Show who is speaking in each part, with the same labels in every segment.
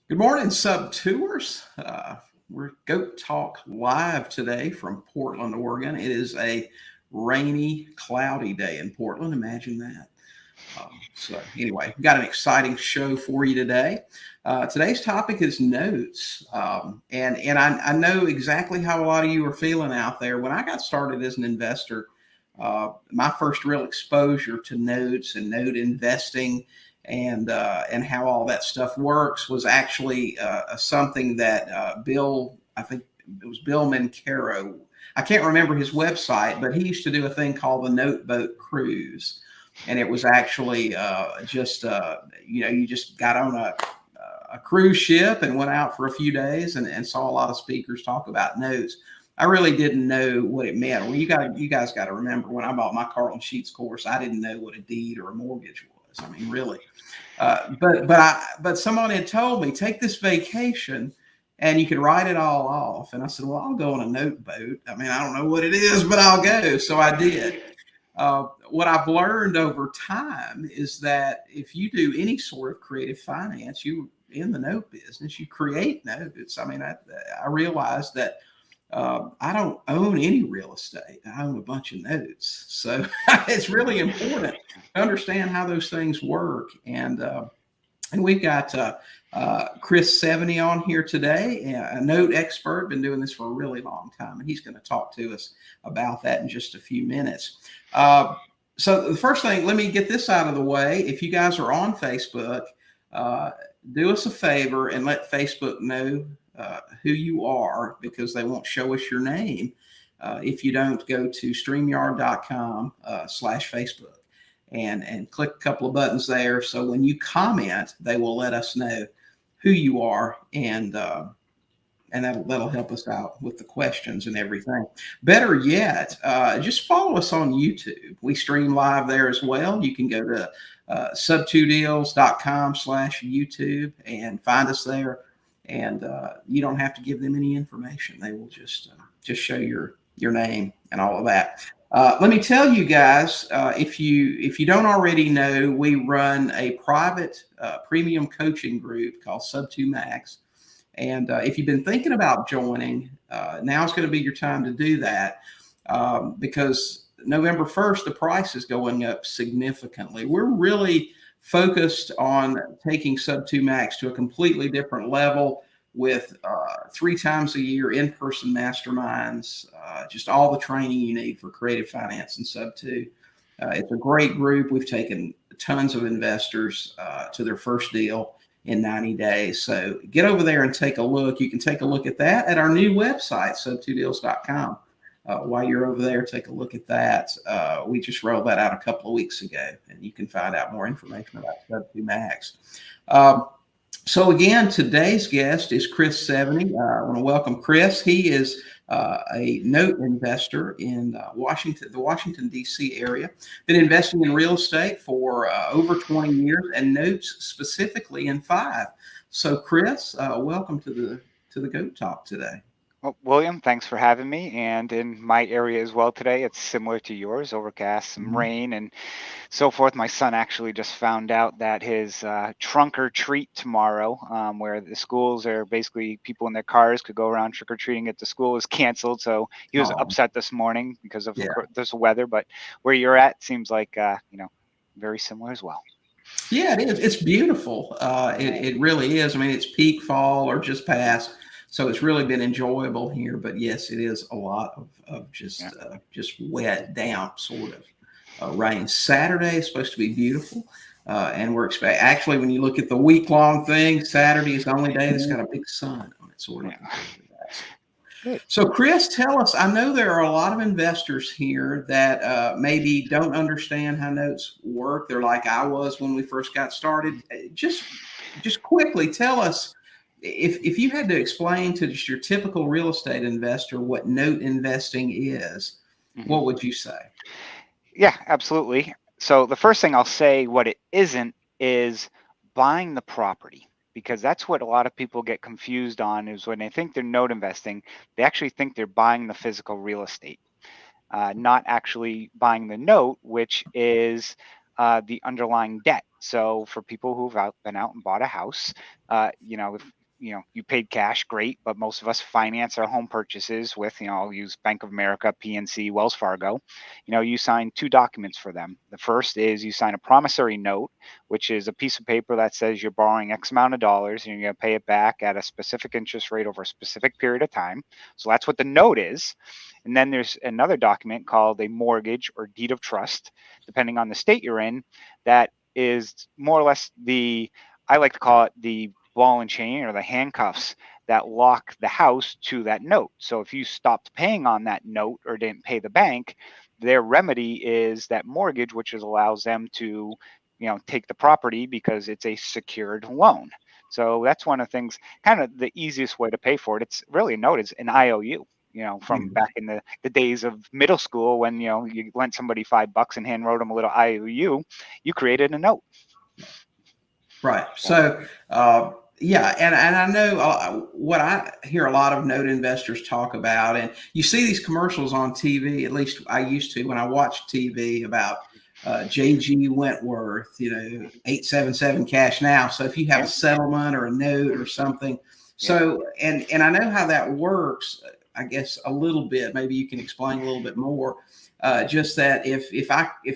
Speaker 1: Good morning, sub-tours. We're Goat Talk live today from Portland, Oregon. It is a rainy, cloudy day in Portland. Imagine that. So anyway, we've got an exciting show for you today. Today's topic is notes. And I know exactly how a lot of you are feeling out there. When I got started as an investor, my first real exposure to notes and note investing and how all that stuff works was actually something that Bill, I think it was Bill Mencaro. I can't remember his website, but he used to do a thing called the Note Boat Cruise. And it was actually you just got on a cruise ship and went out for a few days and saw a lot of speakers talk about notes. I really didn't know what it meant. Well, you guys got to remember, when I bought my Carlton Sheets course, I didn't know what a deed or a mortgage was. I mean, really. But someone had told me, take this vacation and you can write it all off. And I said, well, I'll go on a note boat. I mean, I don't know what it is, but I'll go. So I did. What I've learned over time is that if you do any sort of creative finance, you in the note business, you create notes. I mean, I realized that I don't own any real estate. I own a bunch of notes. So it's really important to understand how those things work. And we've got Chris Seveney on here today, a note expert, been doing this for a really long time, and he's going to talk to us about that in just a few minutes. So the first thing, let me get this out of the way. If you guys are on Facebook, do us a favor and let Facebook know who you are, because they won't show us your name if you don't go to StreamYard.com/Facebook and click a couple of buttons there. So when you comment, they will let us know who you are, and that'll help us out with the questions and everything. Better yet, just follow us on YouTube. We stream live there as well. You can go to sub2deals.com/YouTube and find us there. And you don't have to give them any information. They will just show your name and all of that. Let me tell you guys, if you don't already know, we run a private premium coaching group called Sub2 Max. And if you've been thinking about joining, now's going to be your time to do that, because November 1st, the price is going up significantly. We're really focused on taking Sub2 Max to a completely different level with 3 times a year in-person masterminds, just all the training you need for creative finance and Sub2. It's a great group. We've taken tons of investors to their first deal in 90 days. So get over there and take a look. You can take a look at that at our new website, sub2deals.com. While you're over there, take a look at that. We just rolled that out a couple of weeks ago, and you can find out more information about Sub2 Max. So again, today's guest is Chris Seveney. I want to welcome Chris. He is a note investor in the Washington, D.C. area. Been investing in real estate for over 20 years, and notes specifically in 5. So Chris, welcome to the Goat Talk today.
Speaker 2: Well, William, thanks for having me. And in my area as well today, it's similar to yours, overcast, some rain and so forth. My son actually just found out that his trunk or treat tomorrow, where the schools are basically people in their cars could go around trick or treating at the school, is canceled. So he was upset this morning because of this weather. But where you're at seems like, very similar as well.
Speaker 1: Yeah, it is. It's beautiful. It really is. I mean, it's peak fall or just past. So it's really been enjoyable here, but yes, it is a lot of just wet, damp sort of rain. Saturday is supposed to be beautiful, and we're expecting. Actually, when you look at the week-long thing, Saturday is the only day that's got a big sun on it, sort of.
Speaker 2: Good.
Speaker 1: So, Chris, tell us. I know there are a lot of investors here that maybe don't understand how notes work. They're like I was when we first got started. Just quickly tell us if you had to explain to just your typical real estate investor what note investing is,
Speaker 2: Mhm.
Speaker 1: what would you say?
Speaker 2: Yeah, absolutely. So the first thing I'll say, what it isn't, is buying the property, because that's what a lot of people get confused on. Is when they think they're note investing, they actually think they're buying the physical real estate, not actually buying the note, which is the underlying debt. So for people who've been out and bought a house, if you paid cash, great, but most of us finance our home purchases with, I'll use Bank of America, PNC, Wells Fargo. You sign two documents for them. The first is you sign a promissory note, which is a piece of paper that says you're borrowing X amount of dollars and you're going to pay it back at a specific interest rate over a specific period of time. So that's what the note is. And then there's another document called a mortgage or deed of trust, depending on the state you're in, that is more or less I like to call it the ball and chain or the handcuffs that lock the house to that note. So if you stopped paying on that note or didn't pay the bank, their remedy is that mortgage, which allows them to, take the property because it's a secured loan. So that's one of the things, kind of the easiest way to pay for it. It's really a note, is an IOU. From back in the days of middle school when, you lent somebody $5 and hand wrote them a little IOU, you created a note.
Speaker 1: Right.
Speaker 2: So,
Speaker 1: So, yeah, and I know what I hear a lot of note investors talk about, and you see these commercials on TV. At least I used to when I watched TV about JG Wentworth, 877 cash now. So if you have a
Speaker 2: yeah.
Speaker 1: settlement or a note or something,
Speaker 2: Yep.
Speaker 1: so and I know how that works. I guess a little bit. Maybe you can explain a little bit more. Just that if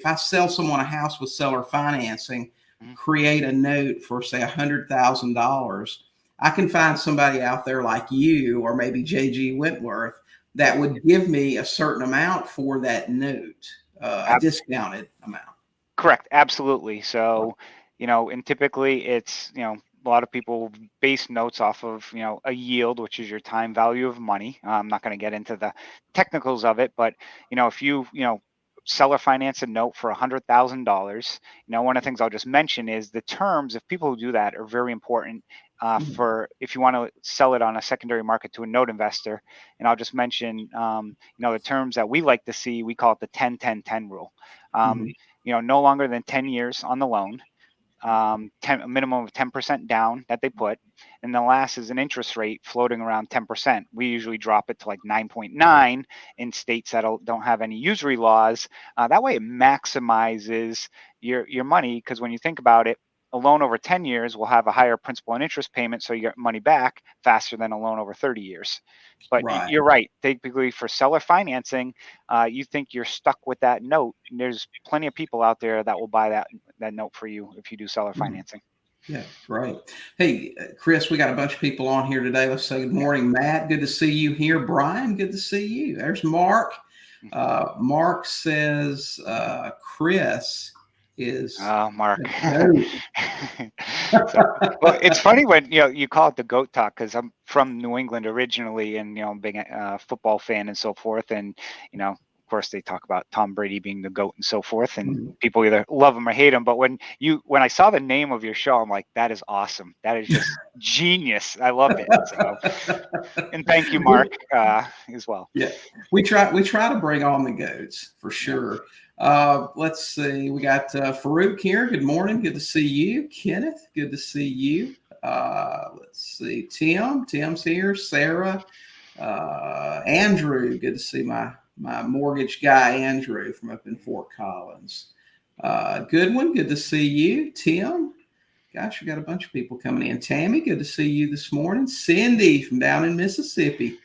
Speaker 1: I sell someone a house with seller financing,
Speaker 2: Mhm.
Speaker 1: create a note for say $100,000, I can find somebody out there like you or maybe JG Wentworth that
Speaker 2: Yep.
Speaker 1: would give me a certain amount for that note, a
Speaker 2: Ab-
Speaker 1: discounted amount.
Speaker 2: Correct. Absolutely. So, and typically it's, a lot of people base notes off of, a yield, which is your time value of money. I'm not going to get into the technicals of it, but, if seller finance a note for $100,000, one of the things I'll just mention is the terms of people who do that are very important
Speaker 1: Mhm.
Speaker 2: for if you want to sell it on a secondary market to a note investor. And I'll just mention, the terms that we like to see, we call it the 10-10-10 rule. Um,
Speaker 1: Mhm.
Speaker 2: no longer than 10 years on the loan, a minimum of 10% down that they put. And the last is an interest rate floating around 10%. We usually drop it to like 9.9 in states that don't have any usury laws. That way it maximizes your money, because when you think about it, a loan over 10 years will have a higher principal and interest payment, so you get money back faster than a loan over 30 years. But
Speaker 1: Right.
Speaker 2: you're right. Typically for seller financing, you think you're stuck with that note. There's plenty of people out there that will buy that note for you if you do seller
Speaker 1: Mhm.
Speaker 2: financing.
Speaker 1: Yeah, great. Hey, Chris, we got a bunch of people on here today. Let's say good
Speaker 2: Yeah.
Speaker 1: morning, Matt. Good to see you here. Brian, good to see you. There's Mark.
Speaker 2: Mhm.
Speaker 1: Mark says Chris is
Speaker 2: Oh, Mark.
Speaker 1: the GOAT.
Speaker 2: So, well, it's funny when you call it the goat talk, because I'm from New England originally, and I'm a big football fan and so forth, and of course they talk about Tom Brady being the goat and so forth, and
Speaker 1: Mhm.
Speaker 2: people either love him or hate him. But when I saw the name of your show, I'm like, that is awesome. That is just genius. I love it. So, and thank you, Mark, as well.
Speaker 1: Yeah, we try to bring on the goats for
Speaker 2: Yeah.
Speaker 1: sure. Let's see. We got Farouk here. Good morning. Good to see you. Kenneth, good to see you. Let's see. Tim's here. Sarah, Andrew. Good to see my mortgage guy Andrew from up in Fort Collins. Goodwin, good to see you. Tim. Gosh, we got a bunch of people coming in. Tammy, good to see you this morning. Cindy from down in Mississippi.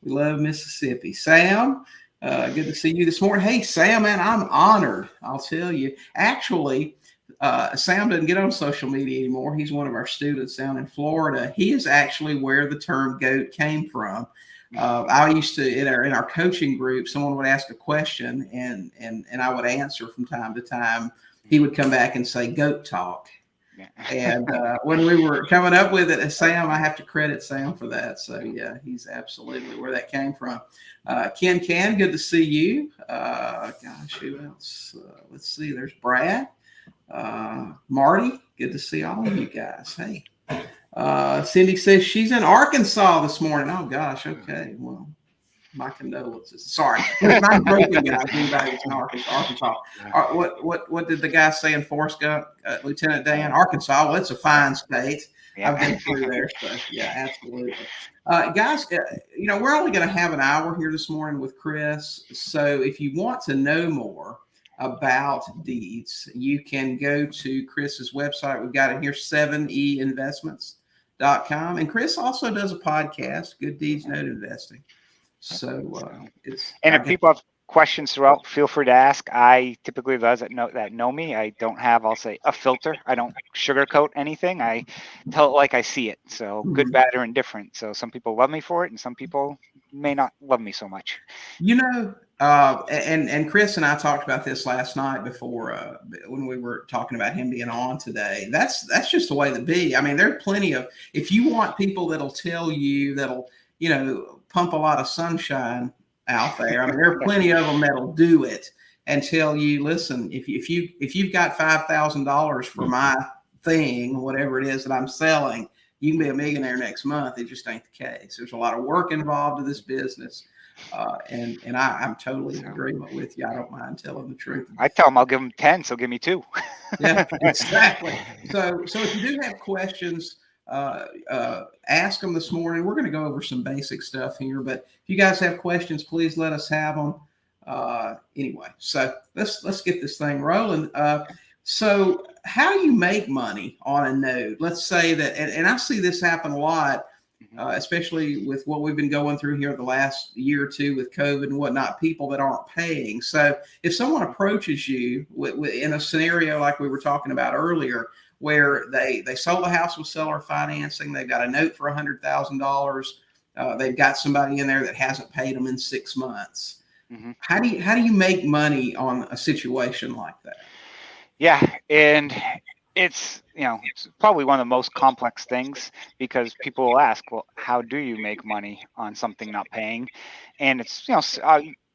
Speaker 1: We love Mississippi. Sam, good to see you this morning. Hey, Sam, man, I'm honored. I'll tell you. Actually, Sam doesn't get on social media anymore. He's one of our students down in Florida. He is actually where the term GOAT came from. I used to in our coaching group, someone would ask a question and I would answer from time to time. He would come back and say, "GOAT talk."
Speaker 2: Yeah.
Speaker 1: And when we were coming up with it, Sam, I have to credit Sam for that. So yeah, he's absolutely where that came from. Ken Can, good to see you. Gosh, who else? Let's see. There's Brad, Marty. Good to see all of you guys. Hey, Cindy says she's in Arkansas this morning. Oh gosh. Okay. Well, my condolences. Sorry, not broken, guys. Anybody that's in Arkansas. What did the guy say in Forrest Gump, Lieutenant Dan? Arkansas. Well, it's a fine state.
Speaker 2: Yeah.
Speaker 1: I've been through there, so yeah, absolutely. Guys, we're only going to have an hour here this morning with Chris. So if you want to know more about deeds, you can go to Chris's website. We've got it here, seveneyinvestments.com. And Chris also does a podcast, Good Deeds Note Investing. So
Speaker 2: if people have questions throughout, feel free to ask. I typically, those that know me, I don't have, I'll say, a filter. I don't sugarcoat anything. I tell it like I see it. So good, bad, or indifferent. So some people love me for it, and some people may not love me so much.
Speaker 1: And Chris and I talked about this last night before when we were talking about him being on today. That's just the way to be. I mean, there are plenty of, if you want people that'll tell you, that'll pump a lot of sunshine out there. I mean, there are plenty of them that'll do it and tell you, listen, if you've got $5,000 for my thing, whatever it is that I'm selling, you can be a millionaire next month. It just ain't the case. There's a lot of work involved in this business. And I'm totally in agreement with you. I don't mind telling the truth.
Speaker 2: I tell them I'll give them 10, so give me 2.
Speaker 1: Yeah, exactly. So if you do have questions, ask them this morning. We're going to go over some basic stuff here, but if you guys have questions, please let us have them. Anyway, so let's get this thing rolling. So how you make money on a note? Let's say that, and I see this happen a lot, especially with what we've been going through here the last year or two with COVID and whatnot. People that aren't paying. So if someone approaches you in a scenario like we were talking about earlier, where they sold the house with seller financing, they've got a note for $100,000, they've got somebody in there that hasn't paid them in 6 months. How do you make money on a situation like that?
Speaker 2: Yeah, and it's probably one of the most complex things, because people will ask, well, how do you make money on something not paying? And it's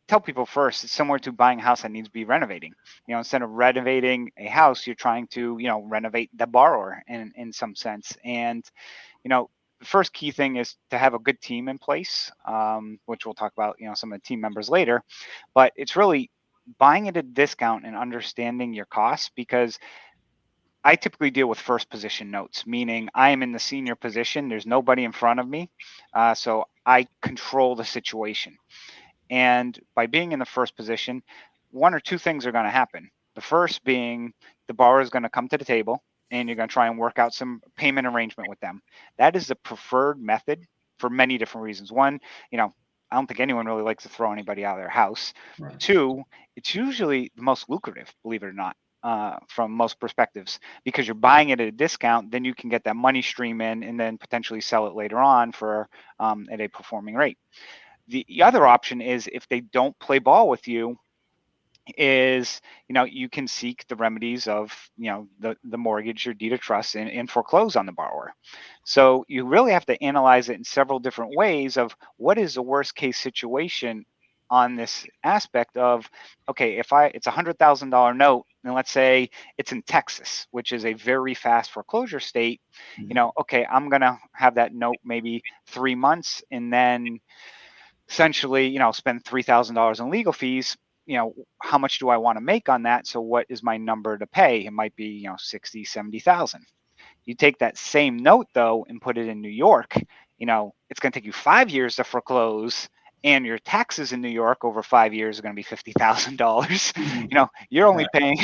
Speaker 2: tell people first, it's similar to buying a house that needs to be renovating. Instead of renovating a house, you're trying to, renovate the borrower in some sense. And, the first key thing is to have a good team in place, which we'll talk about, some of the team members later. But it's really buying at a discount and understanding your costs, because I typically deal with first position notes, meaning I am in the senior position. There's nobody in front of me. So I control the situation. And by being in the first position, one or two things are going to happen. The first being the borrower is going to come to the table and you're going to try and work out some payment arrangement with them. That is the preferred method for many different reasons. One, I don't think anyone really likes to throw anybody out of their house. Right. Two, it's usually the most lucrative, believe it or not, from most perspectives, because you're buying it at a discount. Then you can get that money stream in and then potentially sell it later on for at a performing rate. The other option is, if they don't play ball with you, is you can seek the remedies of the mortgage or deed of trust and foreclose on the borrower. So you really have to analyze it in several different ways of what is the worst case situation on this aspect of, okay, if it's $100,000 note, and let's say it's in Texas, which is a very fast foreclosure state, okay, I'm gonna have that note maybe 3 months and then essentially, spend $3,000 in legal fees. How much do I want to make on that? So what is my number to pay? It might be, 60, 70,000. You take that same note though and put it in New York, it's going to take you 5 years to foreclose, and your taxes in New York over 5 years are going to be $50,000. You're only paying,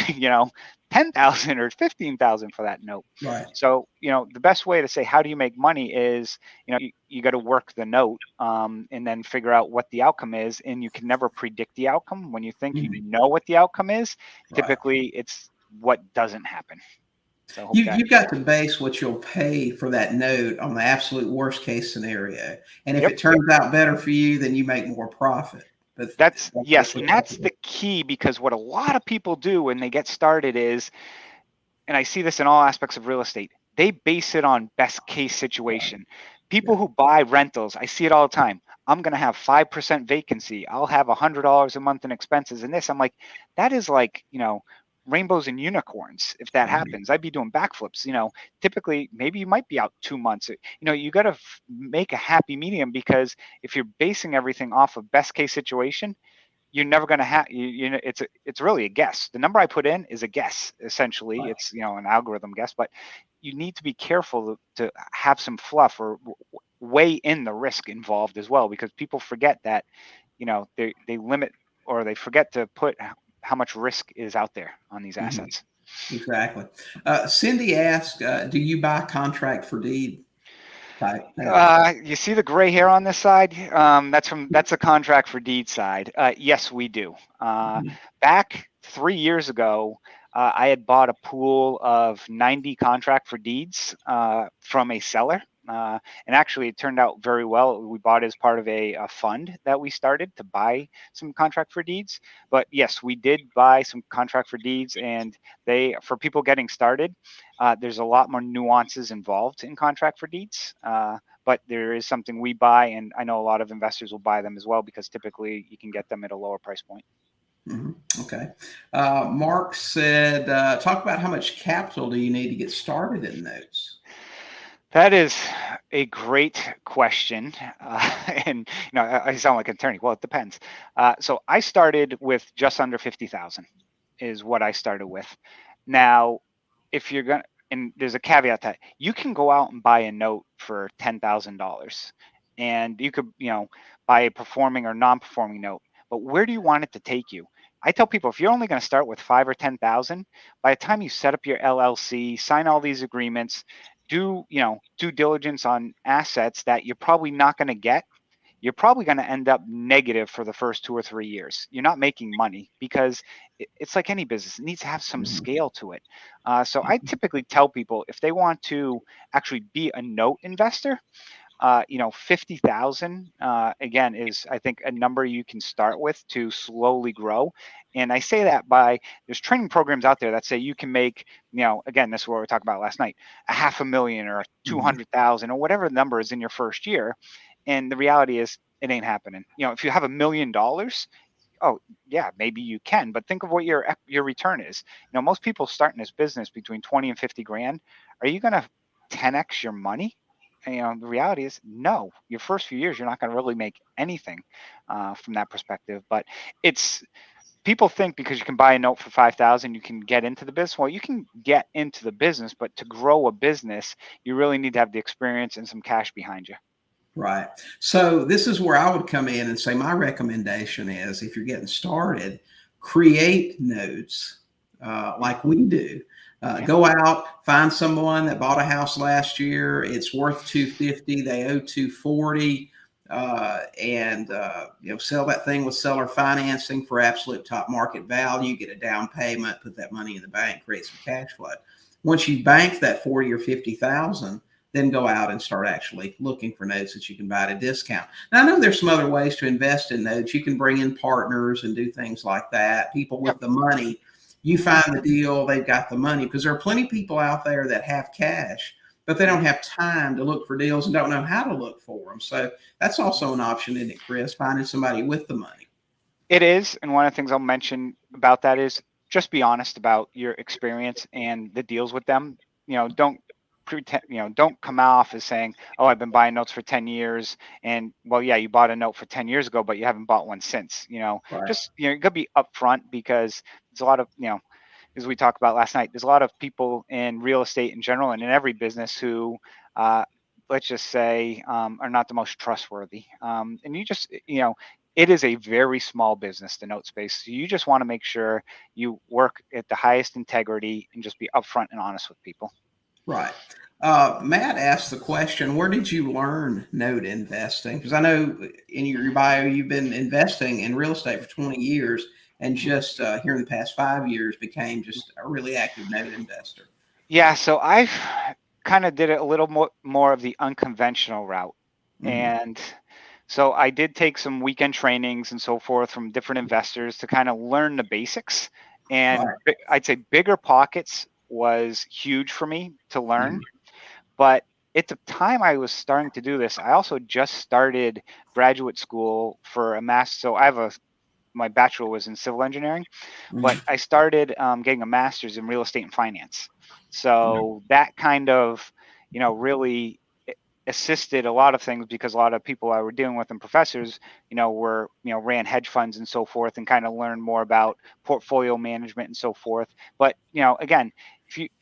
Speaker 2: $10,000 or $15,000 for that note.
Speaker 1: Right.
Speaker 2: So, the best way to say, how do you make money is, you got to work the note and then figure out what the outcome is. And you can never predict the outcome. When you think you know what the outcome is, typically it's what doesn't happen. So
Speaker 1: you've got to base what you'll pay for that note on the absolute worst case scenario. And if it turns out better for you, then you make more profit. But
Speaker 2: that's the key, because what a lot of people do when they get started is and I see this in all aspects of real estate, they base it on best case situation. People
Speaker 1: Yeah.
Speaker 2: who buy rentals, I see it all the time. I'm going to have 5% vacancy. I'll have $100 a month in expenses. And this, I'm like, that is like, rainbows and unicorns. If that
Speaker 1: Right.
Speaker 2: happens, I'd be doing backflips. Typically, maybe you might be out 2 months. You got to make a happy medium, because if you're basing everything off of best case situation, you're never going to have it's really a guess. The number I put in is a guess. Essentially,
Speaker 1: Right.
Speaker 2: it's an algorithm guess, but you need to be careful to have some fluff, or weigh in the risk involved as well, because people forget that they limit, or they forget to put how much risk is out there on these
Speaker 1: Mhm.
Speaker 2: assets.
Speaker 1: Exactly. Cindy asked, do you buy contract for deed type notes?
Speaker 2: You see the gray hair on this side? That's a contract for deed side. Yes, we do.
Speaker 1: Mhm.
Speaker 2: Back 3 years ago, I had bought a pool of 90 contract for deeds from a seller. And actually, it turned out very well. We bought it as part of a fund that we started to buy some contract for deeds. But yes, we did buy some contract for deeds, and for people getting started, there's a lot more nuances involved in contract for deeds. But there is something we buy, and I know a lot of investors will buy them as well, because typically you can get them at a lower price point.
Speaker 1: Mhm. Okay. Mark said, talk about how much capital do you need to get started in notes?
Speaker 2: That is a great question. And I sound like an attorney. Well, it depends. So I started with just under 50,000 is what I started with. Now, if you're going to, and there's a caveat that you can go out and buy a note for $10,000, and you could, buy a performing or non-performing note. But where do you want it to take you? I tell people, if you're only going to start with 5 or 10,000, by the time you set up your LLC, sign all these agreements, do due diligence on assets that you're probably not going to get, you're probably going to end up negative for the first 2 or 3 years. You're not making money, because it's like any business. It needs to have some
Speaker 1: Mhm.
Speaker 2: scale to it. So I typically tell people, if they want to actually be a note investor, 50,000 again is, I think, a number you can start with to slowly grow. And I say that there's training programs out there that say you can make, again, this is what we talked about last night, $500,000 or
Speaker 1: Mhm.
Speaker 2: 200,000 or whatever the number is in your first year. And the reality is, it ain't happening. If you have $1 million, oh yeah, maybe you can, but think of what your return is. Most people start in this business between 20 and 50 grand. Are you going to 10x your money? And, the reality is, no. Your first few years, you're not going to really make anything from that perspective. But it's people think because you can buy a note for 5,000, you can get into the business. Well, you can get into the business, but to grow a business, you really need to have the experience and some cash behind you.
Speaker 1: Right. So this is where I would come in and say my recommendation is, if you're getting started, create notes like we do.
Speaker 2: Yeah.
Speaker 1: Go out, find someone that bought a house last year. It's worth 250. They owe 240, and sell that thing with seller financing for absolute top market value. Get a down payment, put that money in the bank, create some cash flow. Once you've banked that 40 or 50,000, then go out and start actually looking for notes that you can buy at a discount. Now, I know there's some other ways to invest in notes. You can bring in partners and do things like that. People
Speaker 2: Yep.
Speaker 1: with the money, you
Speaker 2: Mhm.
Speaker 1: find the deal, they've got the money, because there are plenty of people out there that have cash, but they don't have time to look for deals and don't know how to look for them. So that's also an option, isn't it, Chris? Finding somebody with the money.
Speaker 2: It is, and one of the things I'll mention about that is just be honest about your experience and the deals with them. Don't pretend, don't come off as saying, "Oh, I've been buying notes for 10 years," and well, yeah, you bought a note for 10 years ago, but you haven't bought one since.
Speaker 1: Right.
Speaker 2: Just you gotta be upfront, because there's a lot of as we talked about last night, there's a lot of people in real estate in general and in every business who, uh, let's just say, are not the most trustworthy. And you just, it is a very small business, the note space. So you just want to make sure you work at the highest integrity and just be upfront and honest with people.
Speaker 1: Right. Matt asked the question, where did you learn note investing? Because I know in your bio, you've been investing in real estate for 20 years, and just here in the past 5 years became just a really active note investor.
Speaker 2: Yeah, so I kind of did it a little more of the unconventional route.
Speaker 1: Hmm.
Speaker 2: And so I did take some weekend trainings and so forth from different investors to kind of learn the basics. And
Speaker 1: Right.
Speaker 2: I'd say bigger pockets was huge for me to learn. But at the time I was starting to do this, I also just started graduate school for a master. So my bachelor was in civil engineering, but I started getting a master's in real estate and finance. So that kind of, really assisted a lot of things, because a lot of people I were dealing with and professors, ran hedge funds and so forth, and kind of learned more about portfolio management and so forth. But, again,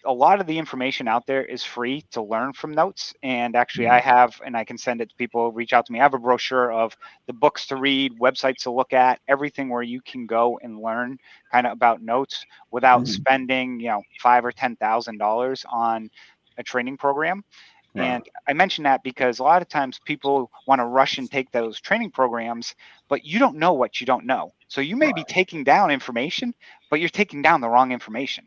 Speaker 2: a lot of the information out there is free to learn from Notes. And actually I have, and I can send it to people, reach out to me. I have a brochure of the books to read, websites to look at, everything where you can go and learn kind of about Notes without spending, $5,000 or $10,000 on a training program.
Speaker 1: Right.
Speaker 2: And I mention that because a lot of times people want to rush and take those training programs, but you don't know what you don't know. So you may be taking down information, but you're taking down the wrong information.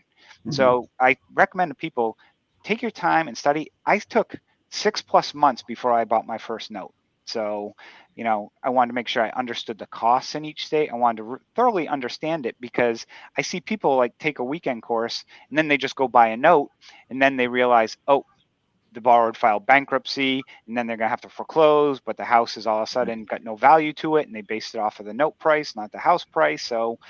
Speaker 2: So I recommend to people, take your time and study. I took 6+ months before I bought my first note. So, I wanted to make sure I understood the costs in each state. I wanted to thoroughly understand it, because I see people like take a weekend course and then they just go buy a note, and then they realize, oh, the borrower filed bankruptcy, and then they're going to have to foreclose, but the house has all of a sudden got no value to it, and they based it off of the note price, not the house price. So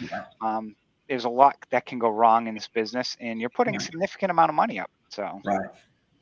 Speaker 2: there's a lot that can go wrong in this business, and you're putting a significant amount of money up. So
Speaker 1: Right.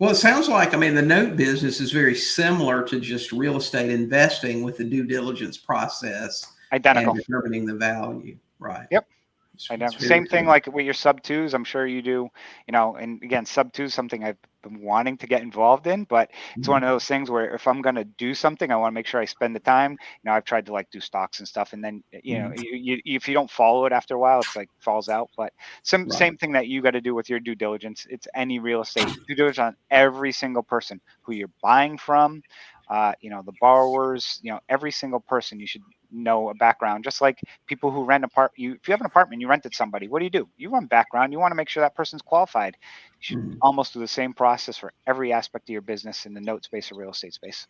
Speaker 1: Well, it sounds like, the note business is very similar to just real estate investing, with the due diligence process and
Speaker 2: identical.
Speaker 1: determining the value. Right.
Speaker 2: Yep.
Speaker 1: It's very
Speaker 2: Same thing
Speaker 1: cool.
Speaker 2: like with your sub twos. I'm sure you do, and again, sub two is something I've been wanting to get involved in, but it's one of those things where if I'm going to do something, I want to make sure I spend the time. I've tried to like do stocks and stuff, and then, if you don't follow it after a while, it's like falls out. But
Speaker 1: Right.
Speaker 2: same thing that you got to do with your due diligence. It's any real estate due diligence on every single person who you're buying from, the borrowers, every single person you should know a background. Just like people who rent if you have an apartment, you rent it somebody, what do? You run background. You want to make sure that person's qualified. You should almost do the same process for every aspect of your business in the note space or real estate space.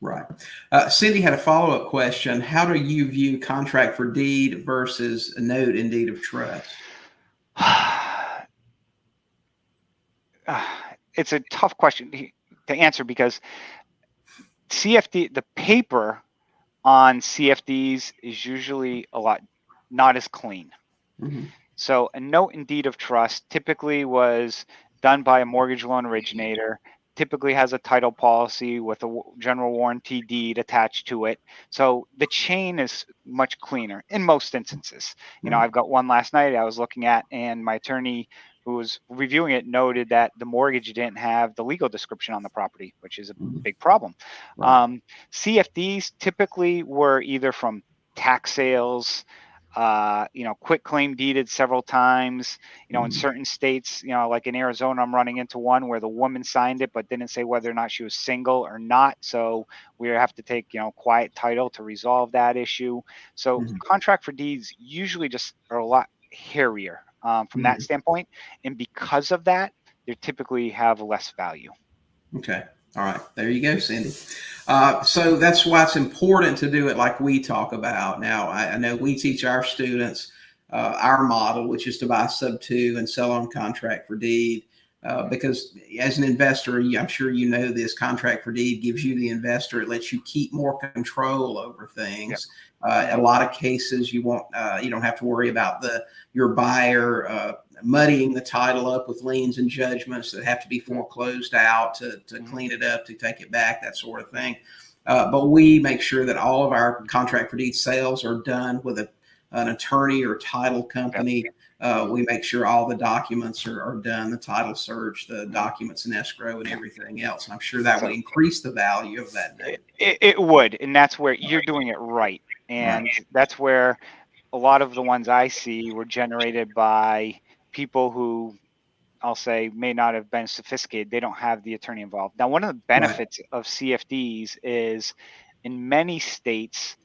Speaker 1: Right. Cindy had a follow-up question. How do you view contract for deed versus a note in deed of trust?
Speaker 2: It's a tough question to answer, because the paper on CFDs is usually not as clean. So a note in deed of trust typically was done by a mortgage loan originator, typically has a title policy with a general warranty deed attached to it. So the chain is much cleaner in most instances. I've got one last night I was looking at, and my attorney who was reviewing it noted that the mortgage didn't have the legal description on the property, which is a big problem.
Speaker 1: Right.
Speaker 2: CFDs typically were either from tax sales, quit claim deeded several times, in certain states, like in Arizona, I'm running into one where the woman signed it, but didn't say whether or not she was single or not. So we have to take, quiet title to resolve that issue. So contract for deeds usually just are a lot hairier from that standpoint. And because of that, they typically have less value.
Speaker 1: Okay. All right. There you go, Cindy. So that's why it's important to do it like we talk about. Now, I know we teach our students our model, which is to buy sub two and sell on contract for deed. Because as an investor, I'm sure you know this, contract for deed gives you, the investor, it lets you keep more control over things. A lot of cases, you don't have to worry about your buyer muddying the title up with liens and judgments that have to be foreclosed out to clean it up, to take it back, that sort of thing. But we make sure that all of our contract for deed sales are done with an attorney or title company. We make sure all the documents are done, the title search, the documents in escrow, and everything else. And I'm sure that would increase the value of that note.
Speaker 2: It would, and that's where you're doing it right. And that's where a lot of the ones I see were generated by people who, I'll say, may not have been sophisticated. They don't have the attorney involved. Now, one of the benefits of CFDs is, in many states,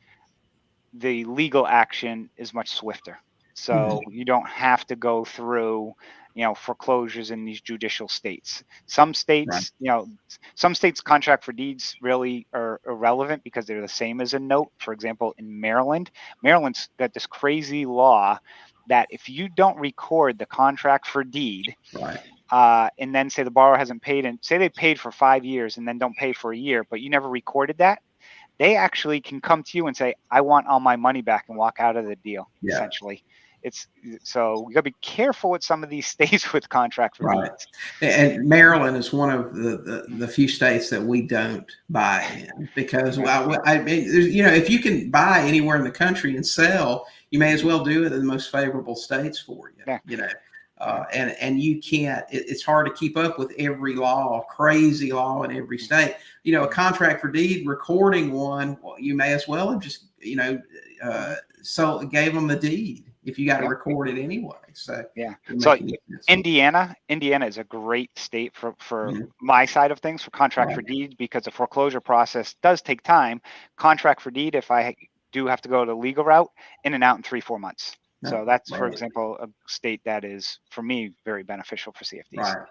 Speaker 2: the legal action is much swifter. So you don't have to go through, foreclosures in these judicial states. Some states, contract for deeds really are irrelevant because they're the same as a note. For example, in Maryland's got this crazy law that if you don't record the contract for deed, and then say the borrower hasn't paid, and say they paid for 5 years and then don't pay for a year, but you never recorded that, they actually can come to you and say, I want all my money back, and walk out of the deal.
Speaker 1: Yeah.
Speaker 2: Essentially. So you got to be careful with some of these states with contract for deeds.
Speaker 1: And Maryland is one of the few states that we don't buy in, because I mean, if you can buy anywhere in the country and sell, you may as well do it in the most favorable states for you. And you can't. It's hard to keep up with every crazy law in every state. A contract for deed, recording one, you may as well have just so gave them the deed if you got to record it anyway. So
Speaker 2: So Indiana is a great state for my side of things for contract for deed, because the foreclosure process does take time. Contract for deed, if I do have to go the legal route, in and out in 3-4 months. So that's, for example, a state that is, for me, very beneficial for CFDs.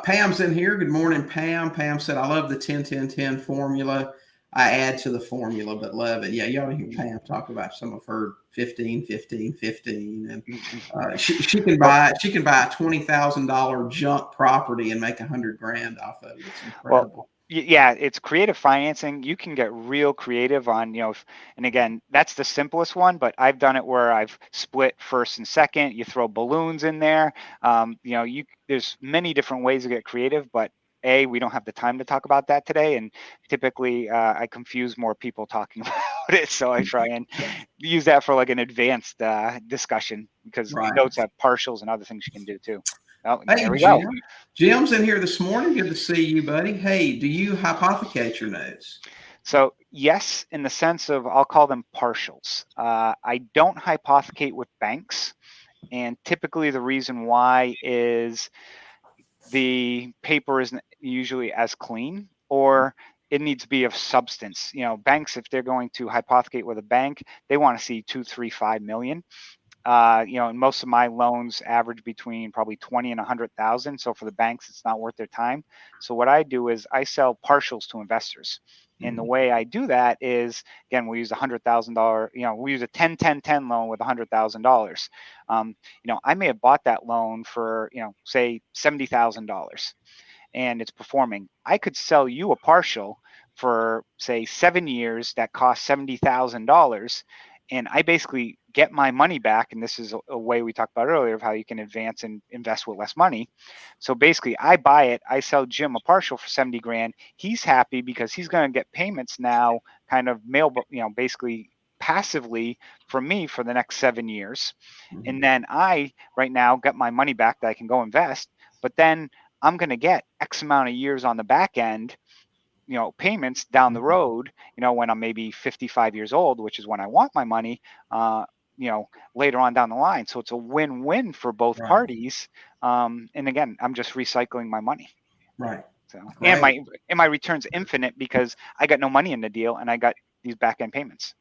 Speaker 1: Pam's in here. Good morning, Pam. Pam said, I love the 10-10-10 formula. I add to the formula, but love it. Yeah, you ought to hear Pam talk about some of her 15-15-15, and she can buy a $20,000 junk property and make $100,000 off of it. It's incredible.
Speaker 2: Well, yeah, it's creative financing. You can get real creative on, and again, that's the simplest one, but I've done it where I've split first and second. You throw balloons in there. There's many different ways to get creative, but we don't have the time to talk about that today. And typically I confuse more people talking about it. So I try and use that for like an advanced discussion, because notes have partials and other things you can do too. Oh,
Speaker 1: hey, there we go. Jim's in here this morning. Good to see you, buddy. Hey, do you hypothecate your notes?
Speaker 2: So yes, in the sense of, I'll call them partials. I don't hypothecate with banks. And typically the reason why is the paper isn't usually as clean, or it needs to be of substance. Banks, if they're going to hypothecate with a bank, they want to see 2, 3, 5 million. And most of my loans average between probably 20 and 100,000. So for the banks, it's not worth their time. So what I do is I sell partials to investors. And the way I do that is, again, we use $100,000, we use a 10-10-10 loan with $100,000. I may have bought that loan for, say $70,000, and it's performing. I could sell you a partial for, say, 7 years that cost $70,000. And I basically get my money back. And this is a way we talked about earlier of how you can advance and invest with less money. So basically I buy it, I sell Jim a partial for 70 grand. He's happy because he's going to get payments now, kind of basically passively from me for the next 7 years. And then I right now got my money back that I can go invest, but then I'm going to get X amount of years on the back end, payments down the road, when I'm maybe 55 years old, which is when I want my money, later on down the line. So it's a win-win for both parties. And again, I'm just recycling my money.
Speaker 1: Right.
Speaker 2: So, and my return's infinite because I got no money in the deal and I got these back-end payments.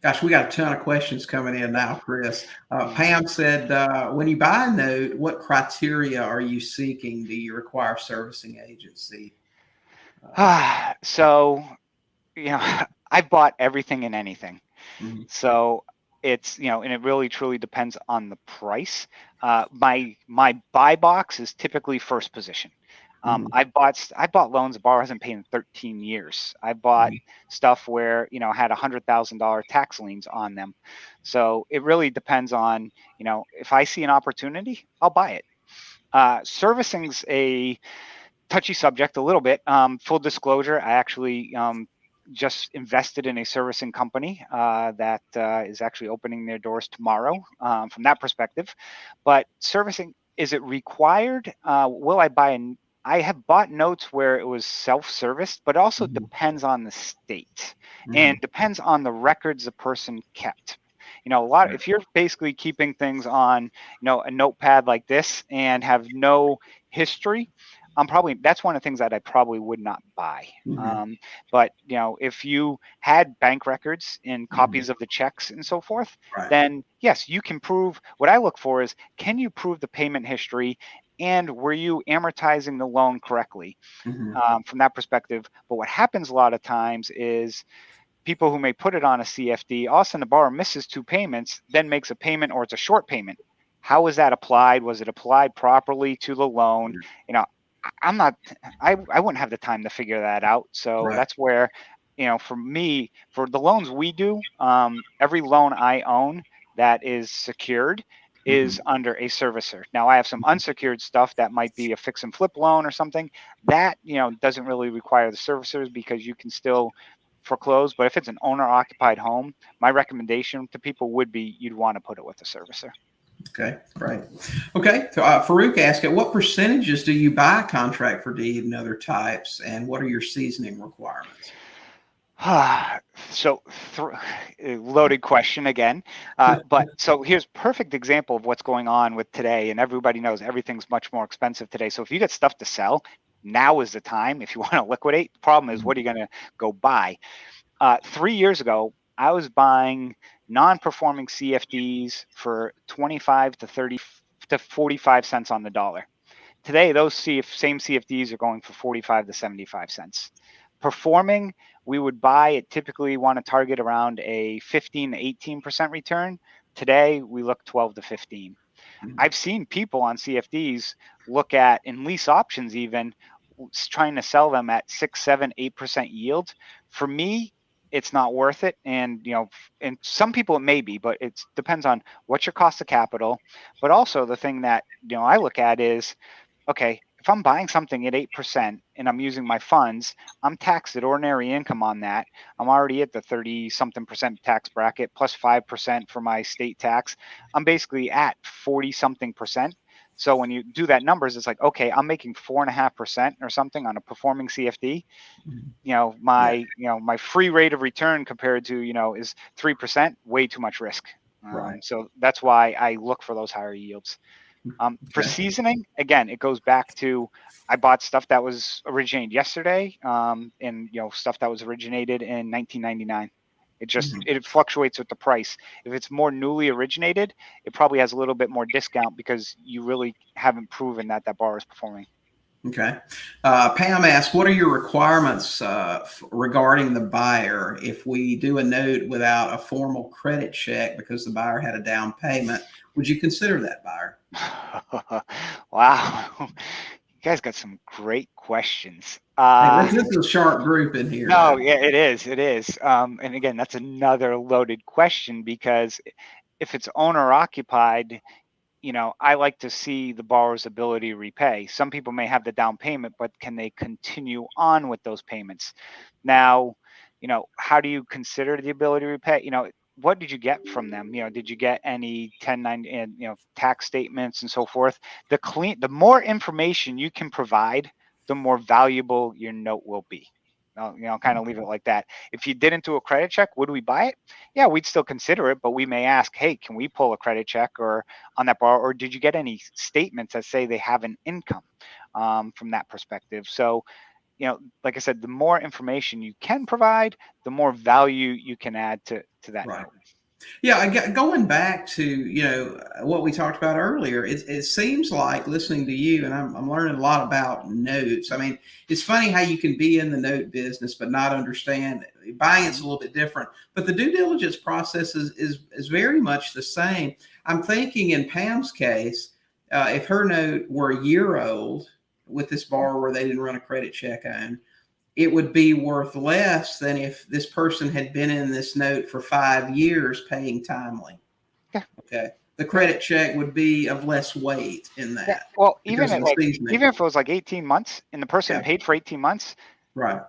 Speaker 1: Gosh, we got a ton of questions coming in now, Chris. Pam said, when you buy a note, what criteria are you seeking? Do you require servicing agency?
Speaker 2: So, I've bought everything and anything. So it's, and it really truly depends on the price. My buy box is typically first position. I bought loans the borrower hasn't paid in 13 years. I bought stuff where, had $100,000 tax liens on them. So it really depends on, if I see an opportunity, I'll buy it. Servicing's a touchy subject a little bit. Full disclosure, I actually just invested in a servicing company that is actually opening their doors tomorrow from that perspective. But servicing, is it required? Will I buy I have bought notes where it was self-serviced, but it also depends on the state and depends on the records the person kept. If you're basically keeping things on, a notepad like this and have no history, that's one of the things that I probably would not buy. But if you had bank records and copies of the checks and so forth, then yes, you can prove. What I look for is, can you prove the payment history and were you amortizing the loan correctly from that perspective? But what happens a lot of times is people who may put it on a CFD, all of a sudden the borrower misses 2 payments, then makes a payment or it's a short payment. how was that applied? Was it applied properly to the loan? You know, I wouldn't have the time to figure that out. So
Speaker 1: Right.
Speaker 2: that's where, for me, for the loans we do, every loan I own that is secured
Speaker 1: Mhm.
Speaker 2: is under a servicer. Now I have some unsecured stuff that might be a fix and flip loan or something that, doesn't really require the servicers because you can still foreclose. But if it's an owner occupied home, my recommendation to people would be you'd want to put it with a servicer.
Speaker 1: Okay, great. Okay, so, Farouk asked, at what percentages do you buy contract for deed and other types, and what are your seasoning requirements?
Speaker 2: So, loaded question again. But so here's perfect example of what's going on with today, and everybody knows everything's much more expensive today. So if you get stuff to sell, now is the time. If you want to liquidate, the problem is what are you going to go buy? 3 years ago, I was buying non-performing CFDs for 25 to 30 to 45 cents on the dollar. Today, those same CFDs are going for 45 to 75 cents. Performing, we would buy it, typically want to target around a 15 to 18% return. Today, we look 12 to 15. I've seen people on CFDs look at, in lease options even, trying to sell them at 6, 7, 8% yield. For me, it's not worth it. And, and some people it may be, but it depends on what's your cost of capital. But also the thing that, I look at is, okay, if I'm buying something at 8% and I'm using my funds, I'm taxed at ordinary income on that. I'm already at the 30 something percent tax bracket plus 5% for my state tax. I'm basically at 40 something percent. So when you do that numbers, it's like, okay, I'm making 4.5% or something on a performing CFD.
Speaker 1: Yeah,
Speaker 2: My free rate of return compared to, is 3%, way too much risk.
Speaker 1: right.
Speaker 2: So that's why I look for those higher yields. For
Speaker 1: Okay.
Speaker 2: seasoning, again, it goes back to I bought stuff that was originated yesterday, and stuff that was originated in 1999.
Speaker 1: Mhm.
Speaker 2: It fluctuates with the price. If it's more newly originated, it probably has a little bit more discount because you really haven't proven that borrower is performing.
Speaker 1: Okay. Pam asked, what are your requirements regarding the buyer if we do a note without a formal credit check because the buyer had a down payment? Would you consider that buyer?
Speaker 2: Wow, you guys got some great questions.
Speaker 1: Hey, this is a sharp group in here, though.
Speaker 2: No, yeah, it is. It is. And again, that's another loaded question because if it's owner occupied, I like to see the borrower's ability to repay. Some people may have the down payment, but can they continue on with those payments? Now, how do you consider the ability to repay? What did you get from them? Did you get any 1090 and tax statements and so forth? The more information you can provide, the more valuable your note will be. I'll kind of leave it like that. If you didn't do a credit check, would we buy it? Yeah, we'd still consider it, but we may ask, hey, can we pull a credit check or on that borrower, or did you get any statements that say they have an income from that perspective? So, like I said, the more information you can provide, the more value you can add to that
Speaker 1: Right.
Speaker 2: note.
Speaker 1: Yeah, going back to what we talked about earlier, it seems like listening to you, and I'm learning a lot about notes. I mean, it's funny how you can be in the note business but not understand buying. It's a little bit different, but the due diligence process is very much the same. I'm thinking in Pam's case, if her note were a year old with this borrower they didn't run a credit check on, it would be worth less than if this person had been in this note for 5 years paying timely.
Speaker 2: Yeah.
Speaker 1: Okay. The
Speaker 2: Yeah.
Speaker 1: credit check would be of less weight in
Speaker 2: Yeah.
Speaker 1: that
Speaker 2: Well,
Speaker 1: because of the seasoning.
Speaker 2: even if it was like 18 months and the person
Speaker 1: Yeah.
Speaker 2: paid for 18 months,
Speaker 1: Right.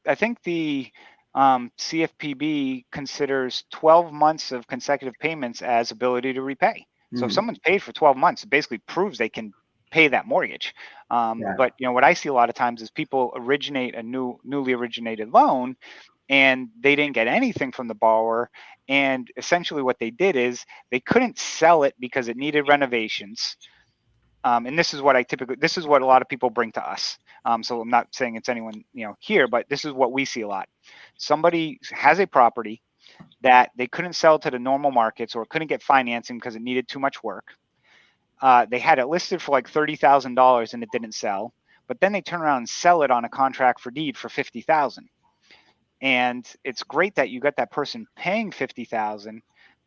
Speaker 2: I think the CFPB considers 12 months of consecutive payments as ability to repay. So if
Speaker 1: Mm-hmm.
Speaker 2: someone's paid for 12 months, it basically proves they can pay that mortgage.
Speaker 1: Right.
Speaker 2: But what I see a lot of times is people originate a newly originated loan and they didn't get anything from the borrower. And essentially what they did is they couldn't sell it because it needed renovations. And this is what a lot of people bring to us. So I'm not saying it's anyone here, but this is what we see a lot. Somebody has a property that they couldn't sell to the normal markets or couldn't get financing because it needed too much work. They had it listed for like $30,000 and it didn't sell, but then they turn around and sell it on a contract for deed for $50,000. And it's great that you got that person paying $50,000,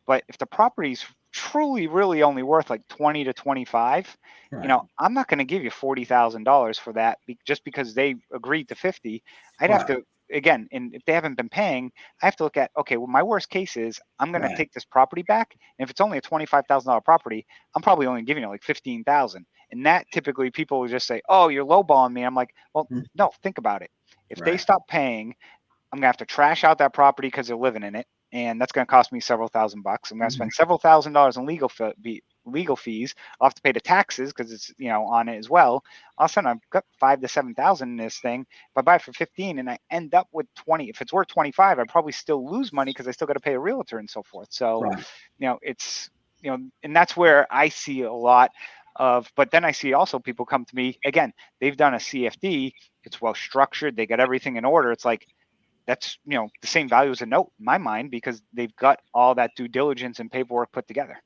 Speaker 2: but if the property's truly really only worth like 20 to 25,
Speaker 1: Right.
Speaker 2: I'm not going to give you $40,000 for that just because they agreed to 50. I'd have
Speaker 1: Right.
Speaker 2: to, again, and if they haven't been paying, I have to look at, okay, well, my worst case is I'm going to
Speaker 1: Right.
Speaker 2: take this property back. And if it's only a $25,000 property, I'm probably only giving you like 15,000. And that typically people will just say, oh, you're lowballing me. I'm like, well,
Speaker 1: Mm.
Speaker 2: no, think about it. If they
Speaker 1: Right.
Speaker 2: stop paying, I'm gonna have to trash out that property because they're living in it, and that's gonna cost me several $1,000s. I'm gonna
Speaker 1: Mhm.
Speaker 2: spend several $1,000s on legal fees. I'll have to pay the taxes because it's on it as well. All of a sudden, I've got 5 to 7,000 in this thing. If I buy it for 15 and I end up with 20, if it's worth 25, I probably still lose money because I still got to pay a realtor and so forth. So,
Speaker 1: Right.
Speaker 2: it's and that's where I see a lot of. But then I see also people come to me again. They've done a CFD. It's well structured. They got everything in order. It's like that's the same value as a note in my mind because they've got all that due diligence and paperwork put together.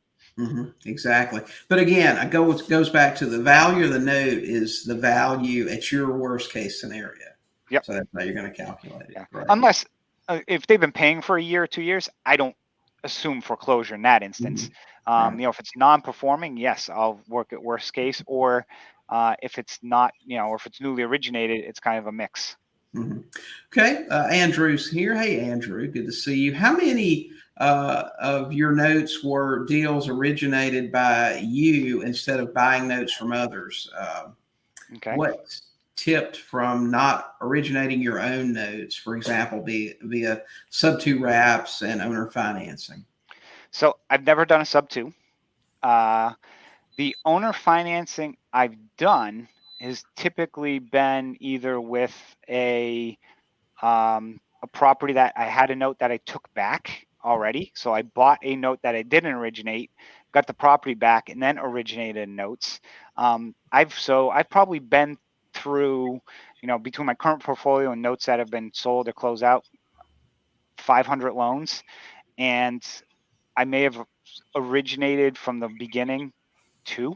Speaker 1: Exactly. But again, goes back to the value of the note is the value at your worst case scenario.
Speaker 2: Yep.
Speaker 1: So that's how you're going to calculate it.
Speaker 2: Yeah.
Speaker 1: Correct.
Speaker 2: Unless if they've been paying for a year or 2 years, I don't assume foreclosure in that instance.
Speaker 1: Mhm. Right.
Speaker 2: If it's non-performing, yes, I'll work at worst case. Or if it's not, or if it's newly originated, it's kind of a mix.
Speaker 1: hmm Okay. Andrew's here. Hey, Andrew. Good to see you. How many of your notes were deals originated by you instead of buying notes from others?
Speaker 2: Okay.
Speaker 1: What tipped from not originating your own notes, for example, via sub-2 wraps and owner financing?
Speaker 2: So I've never done a sub two. The owner financing I've done has typically been either with a property that I had a note that I took back already. So I bought a note that I didn't originate, got the property back, and then originated notes. I've probably been through, between my current portfolio and notes that have been sold or closed out, 500 loans, and I may have originated from the beginning too.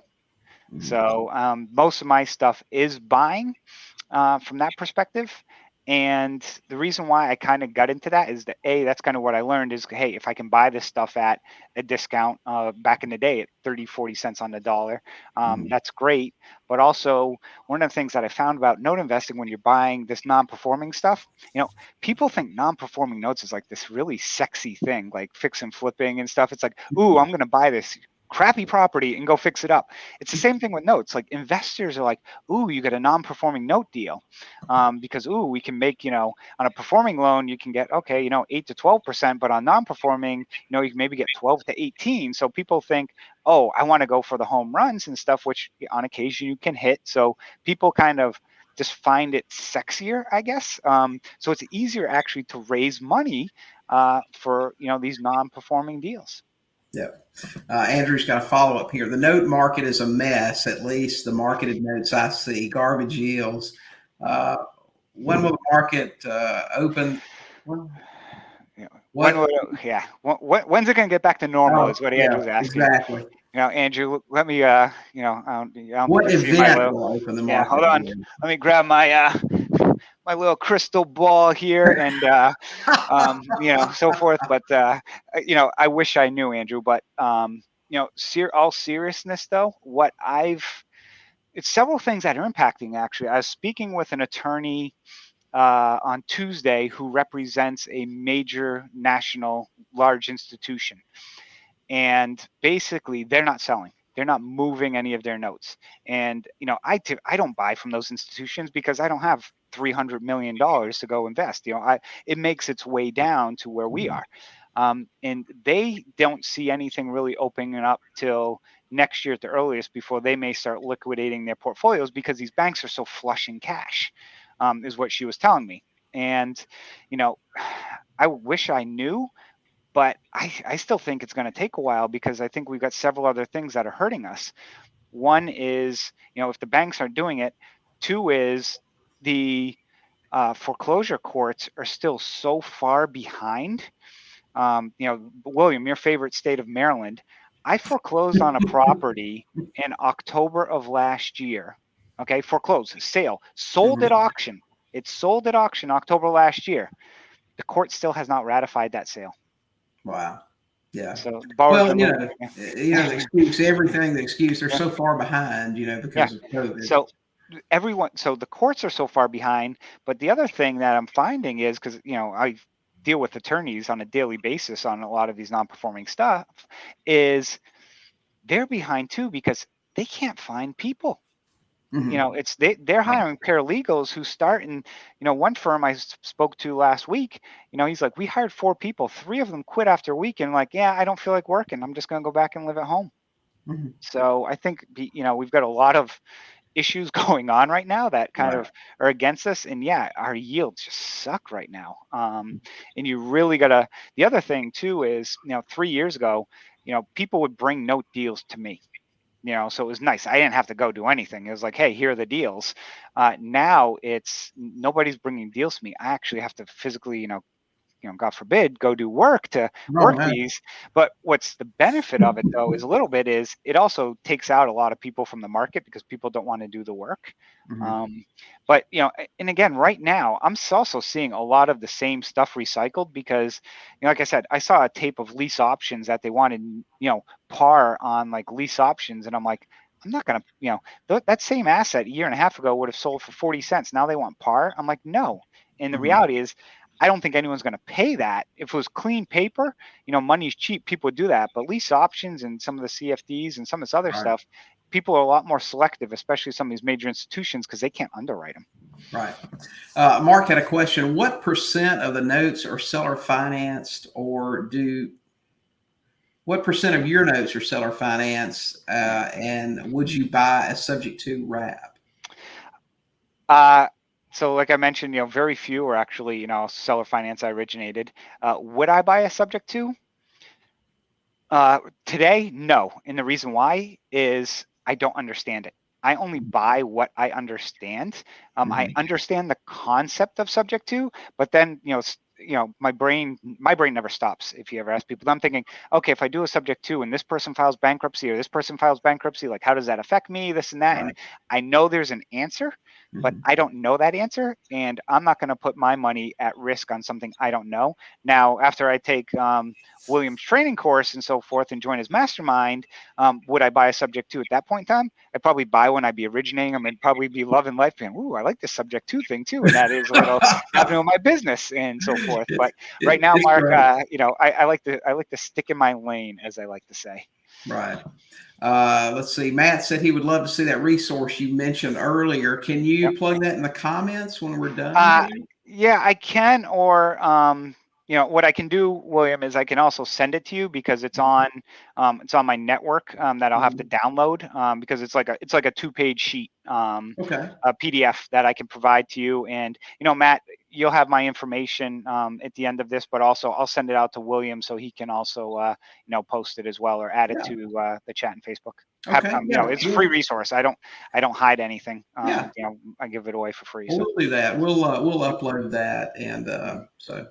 Speaker 1: Mhm.
Speaker 2: So most of my stuff is buying from that perspective. And the reason why I kind of got into that is that that's kind of what I learned is, hey, if I can buy this stuff at a discount back in the day at 30, 40 cents on the dollar,
Speaker 1: Mhm.
Speaker 2: that's great. But also one of the things that I found about note investing when you're buying this non-performing stuff, people think non-performing notes is like this really sexy thing, like fix and flipping and stuff. It's like, ooh, I'm going to buy this crappy property and go fix it up. It's the same thing with notes. Like investors are like, ooh, you get a non-performing note deal because ooh, we can make on a performing loan you can get 8 to 12%, but on non-performing you can maybe get 12 to 18. So people think, oh, I want to go for the home runs and stuff, which on occasion you can hit. So people kind of just find it sexier, I guess. So it's easier actually to raise money for these non-performing deals.
Speaker 1: Yeah. Andrew's got a follow up here. The note market is a mess, at least the marketed notes I see, garbage yields. Uh, when will the market open? When,
Speaker 2: When
Speaker 1: what?
Speaker 2: would when's it going to get back to normal
Speaker 1: Oh,
Speaker 2: is what
Speaker 1: yeah,
Speaker 2: Andrew's asking.
Speaker 1: exactly.
Speaker 2: Andrew, let me I don't think
Speaker 1: What
Speaker 2: you see my
Speaker 1: event
Speaker 2: little.
Speaker 1: will open the
Speaker 2: Yeah,
Speaker 1: market
Speaker 2: hold on.
Speaker 1: again?
Speaker 2: Let me grab my my little crystal ball here and so forth. But I wish I knew, Andrew. But all seriousness though, it's several things that are impacting actually. I was speaking with an attorney on Tuesday who represents a major national large institution. And basically, they're not selling. They're not moving any of their notes. And I don't buy from those institutions because I don't have $300 million to go invest. It makes its way down to where we are. And they don't see anything really opening up till next year at the earliest before they may start liquidating their portfolios because these banks are so flush in cash, is what she was telling me. And, I wish I knew, but I still think it's going to take a while because I think we've got several other things that are hurting us. One is, if the banks aren't doing it. Two is the foreclosure courts are still so far behind. William, your favorite state of Maryland, I foreclosed on a property in October of last year. Okay, foreclosed, sale, sold at
Speaker 1: Mhm.
Speaker 2: auction. It sold at auction October last year. The court still has not ratified that sale.
Speaker 1: Wow. Yeah.
Speaker 2: So the borrowers are
Speaker 1: Well,
Speaker 2: a little, yeah.
Speaker 1: the excuse, everything, the excuse, they're
Speaker 2: Yeah.
Speaker 1: so far behind,
Speaker 2: Yeah.
Speaker 1: because of COVID.
Speaker 2: So so the courts are so far behind, but the other thing that I'm finding is because I deal with attorneys on a daily basis on a lot of these non-performing stuff, is they're behind too because they can't find people.
Speaker 1: Mhm.
Speaker 2: It's they're
Speaker 1: Right.
Speaker 2: hiring paralegals who start in, one firm I spoke to last week, he's like, we hired 4 people, 3 of them quit after a week, and like, yeah, I don't feel like working. I'm just going to go back and live at home.
Speaker 1: Mhm.
Speaker 2: So I think we've got a lot of issues going on right now that kind
Speaker 1: Right.
Speaker 2: of are against us, and yeah, our yields just suck right now. And you really gotta. The other thing too is, 3 years ago, people would bring note deals to me. So it was nice. I didn't have to go do anything. It was like, hey, here are the deals. Now it's nobody's bringing deals to me. I actually have to physically, God forbid, go do work to
Speaker 1: No,
Speaker 2: work
Speaker 1: no.
Speaker 2: these. But what's the benefit of it though is a little bit is it also takes out a lot of people from the market because people don't want to do the work.
Speaker 1: Mhm.
Speaker 2: Um, but and again, right now I'm also seeing a lot of the same stuff recycled because, like I said, I saw a tape of lease options that they wanted, par on like lease options, and I'm like, I'm not gonna, that same asset a year and a half ago would have sold for 40 cents. Now they want par. I'm like, no. And the
Speaker 1: Mhm.
Speaker 2: reality is, I don't think anyone's going to pay that. If it was clean paper, money's cheap, people would do that. But lease options and some of the CFDs and some of this other
Speaker 1: Right.
Speaker 2: stuff, people are a lot more selective, especially some of these major institutions, because they can't underwrite them.
Speaker 1: Right. Mark had a question. What percent of the notes are seller financed, what percent of your notes are seller finance? And would you buy a subject to wrap?
Speaker 2: Uh, so like I mentioned, very few are actually, seller finance I originated. Would I buy a subject to? Today, no. And the reason why is I don't understand it. I only buy what I understand. I
Speaker 1: Mhm.
Speaker 2: understand the concept of subject to, but then my brain never stops. If you ever ask people, I'm thinking, okay, if I do a subject to and this person files bankruptcy or this person files bankruptcy, like how does that affect me? This and that, and
Speaker 1: Right.
Speaker 2: I know there's an answer, but
Speaker 1: Mhm.
Speaker 2: I don't know that answer, and I'm not going to put my money at risk on something I don't know. Now, after I take William's training course and so forth and join his mastermind, would I buy a subject to at that point in time? I'd probably buy one. I'd be originating them and probably be loving life, being, ooh, I like this subject to thing too. And that is a little happening with my business and so forth.
Speaker 1: It's
Speaker 2: But right now,
Speaker 1: it's
Speaker 2: Mark,
Speaker 1: great.
Speaker 2: I like to stick in my lane, as I like to say.
Speaker 1: Right. Let's see. Matt said he would love to see that resource you mentioned earlier. Can you plug that in the comments when we're done
Speaker 2: Uh,
Speaker 1: here?
Speaker 2: yeah, I can, or what I can do, William, is I can also send it to you because it's on my network that I'll have to
Speaker 1: Mhm.
Speaker 2: download because it's like a 2-page sheet,
Speaker 1: Okay.
Speaker 2: a PDF that I can provide to you. And Matt, you'll have my information at the end of this, but also I'll send it out to William so he can also post it as well or add it
Speaker 1: Yeah.
Speaker 2: to the chat in Facebook.
Speaker 1: Okay. Yeah.
Speaker 2: It's a free resource. I don't hide anything.
Speaker 1: Yeah.
Speaker 2: I give it away for free.
Speaker 1: Well,
Speaker 2: So.
Speaker 1: we'll do that. We'll upload that, and so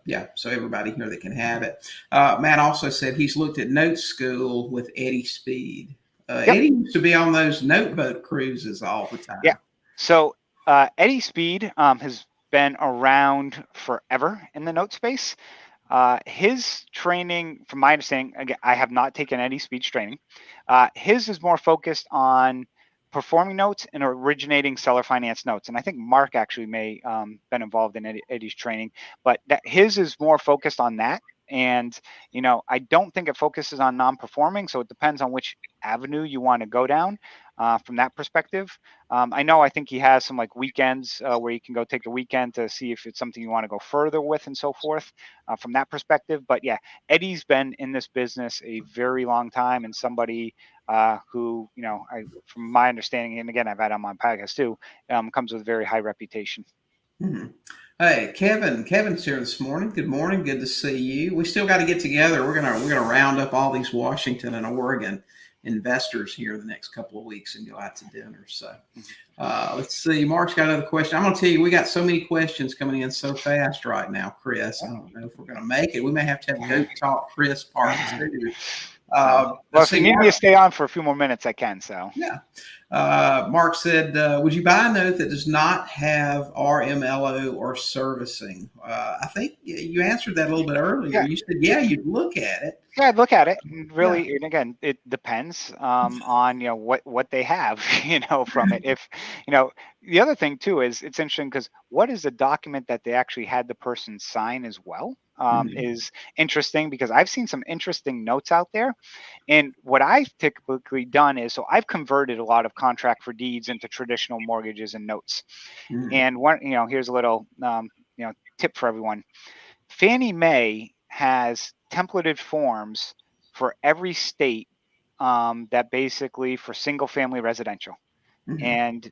Speaker 1: everybody here that can have it. Matt also said he's looked at Note School with Eddie Speed.
Speaker 2: Yep.
Speaker 1: Eddie used to be on those Note boat cruises all the
Speaker 2: Yeah.
Speaker 1: time.
Speaker 2: So Eddie Speed has been around forever in the note space. His training, from my understanding, again, I have not taken Eddie Speed's training. His is more focused on performing notes and originating seller finance notes. And I think Mark actually may been involved in Eddie's training, but his is more focused on that. And I don't think it focuses on non-performing. So it depends on which avenue you want to go down from that perspective. I think he has some like weekends where you can go take the weekend to see if it's something you want to go further with and so forth from that perspective. But yeah, Eddie's been in this business a very long time and somebody who, from my understanding, and again, I've had him on my podcast too, comes with a very high reputation.
Speaker 1: Mhm. Hey, Kevin. Kevin's here this morning. Good morning. Good to see you. We still got to get together. We're gonna round up all these Washington and Oregon investors here the next couple of weeks and go out to dinner. So let's see. Mark's got another question. I'm going to tell you, we got so many questions coming in so fast right now, Chris. I don't know if we're going to make it. We may have Goat Talk Chris part 2.
Speaker 2: Well,
Speaker 1: Let's
Speaker 2: if you
Speaker 1: see,
Speaker 2: need me
Speaker 1: Mark.
Speaker 2: to stay on for a few more minutes, I can. So
Speaker 1: Yeah. Mark said, would you buy a note that does not have RMLO or servicing? I think you answered that a little bit earlier.
Speaker 2: yeah,
Speaker 1: You said, yeah, you'd look at it.
Speaker 2: yeah, I'd look at it and
Speaker 1: Yeah.
Speaker 2: really, and again, it depends on what they have, from it. If the other thing too is it's interesting because what is the document that they actually had the person sign as well
Speaker 1: Mhm.
Speaker 2: is interesting because I've seen some interesting notes out there. And what I've typically done is so I've converted a lot of contract for deeds into traditional mortgages and notes.
Speaker 1: Mhm.
Speaker 2: And one, here's a little tip for everyone. Fannie Mae has templated forms for every state that basically for single family residential.
Speaker 1: Mhm.
Speaker 2: And,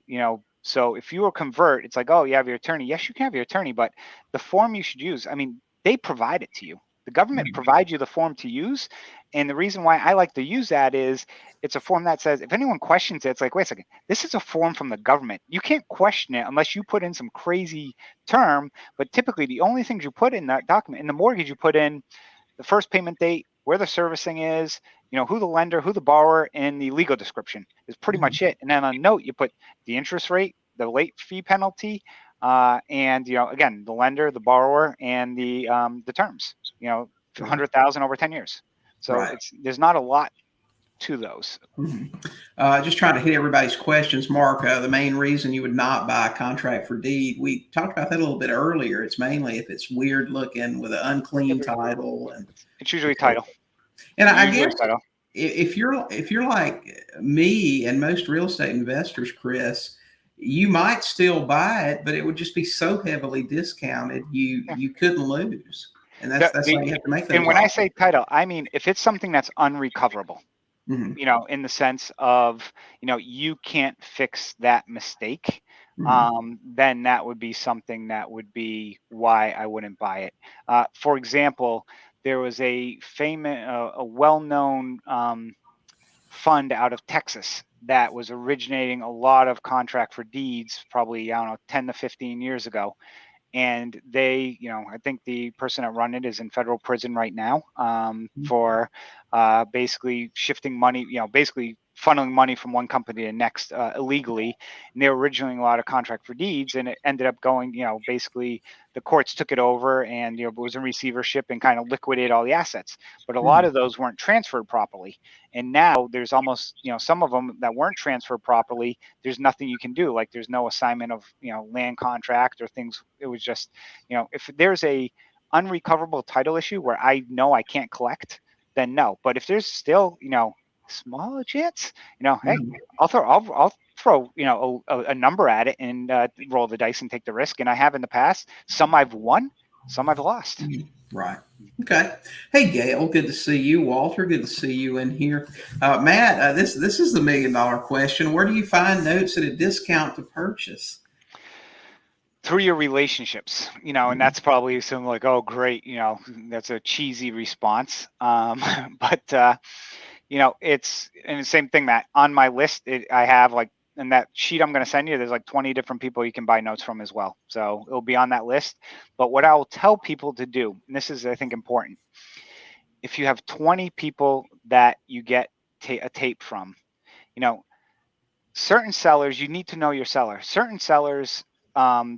Speaker 2: so if you convert, it's like, oh, you have your attorney. Yes, you can have your attorney, but the form you should use, I mean, they provide it to you. The government
Speaker 1: Mhm.
Speaker 2: provides you the form to use. And the reason why I like to use that is it's a form that says, if anyone questions it, it's like, wait a second, this is a form from the government. You can't question it unless you put in some crazy term. But typically, the only things you put in that document, in the mortgage, you put in the first payment date, where the servicing is, who the lender, who the borrower, and the legal description is pretty
Speaker 1: Mhm.
Speaker 2: much it. And then on a note, you put the interest rate, the late fee penalty, and again, the lender, the borrower, and the terms.
Speaker 1: Right.
Speaker 2: 100,000 over 10 years. So
Speaker 1: Right.
Speaker 2: there's not a lot to those.
Speaker 1: Mhm. Just trying to hit everybody's questions, Mark. The main reason you would not buy a contract for deed, we talked about that a little bit earlier. It's mainly if it's weird looking with an unclean title, and
Speaker 2: It's usually title.
Speaker 1: I
Speaker 2: Usually
Speaker 1: guess
Speaker 2: it's title.
Speaker 1: if you're like me and most real estate investors, Chris, you might still buy it, but it would just be so heavily discounted you couldn't lose, and that's how you have to make
Speaker 2: And
Speaker 1: those
Speaker 2: when I
Speaker 1: offers.
Speaker 2: say title, I mean if it's something that's unrecoverable.
Speaker 1: Hmm.
Speaker 2: In the sense of, you can't fix that mistake,
Speaker 1: Hmm.
Speaker 2: then that would be something that would be why I wouldn't buy it. For example, there was a famous, a well-known fund out of Texas that was originating a lot of contract for deeds, probably, I don't know, 10 to 15 years ago, and they, I think the person that run it is in federal prison right now for basically shifting money, basically funneling money from one company to the next illegally. And they were originally a lot of contract for deeds, and it ended up going, basically the courts took it over, and it was in receivership and kind of liquidated all the assets. But a lot
Speaker 1: Hmm.
Speaker 2: of those weren't transferred properly, and now there's almost, some of them that weren't transferred properly, there's nothing you can do. Like there's no assignment of, land contract or things. It was just, if there's a unrecoverable title issue where I know I can't collect, then no. But if there's still, small chance, hey,
Speaker 1: Hmm.
Speaker 2: I'll throw a number at it and roll the dice and take the risk. And I have in the past. Some I've won, some I've lost.
Speaker 1: Right. Okay. Hey, Gail, good to see you. Walter, good to see you in here. Matt, this is the $1 million question. Where do you find notes at a discount to purchase?
Speaker 2: Through your relationships, and that's probably something like, oh, great, that's a cheesy response. But it's and the same thing, Matt. On my list, I have like in that sheet I'm going to send you, there's like 20 different people you can buy notes from as well. So it'll be on that list. But what I will tell people to do, and this is, I think, important, if you have 20 people that you get a tape from, you know, certain sellers, you need to know your seller. Certain sellers,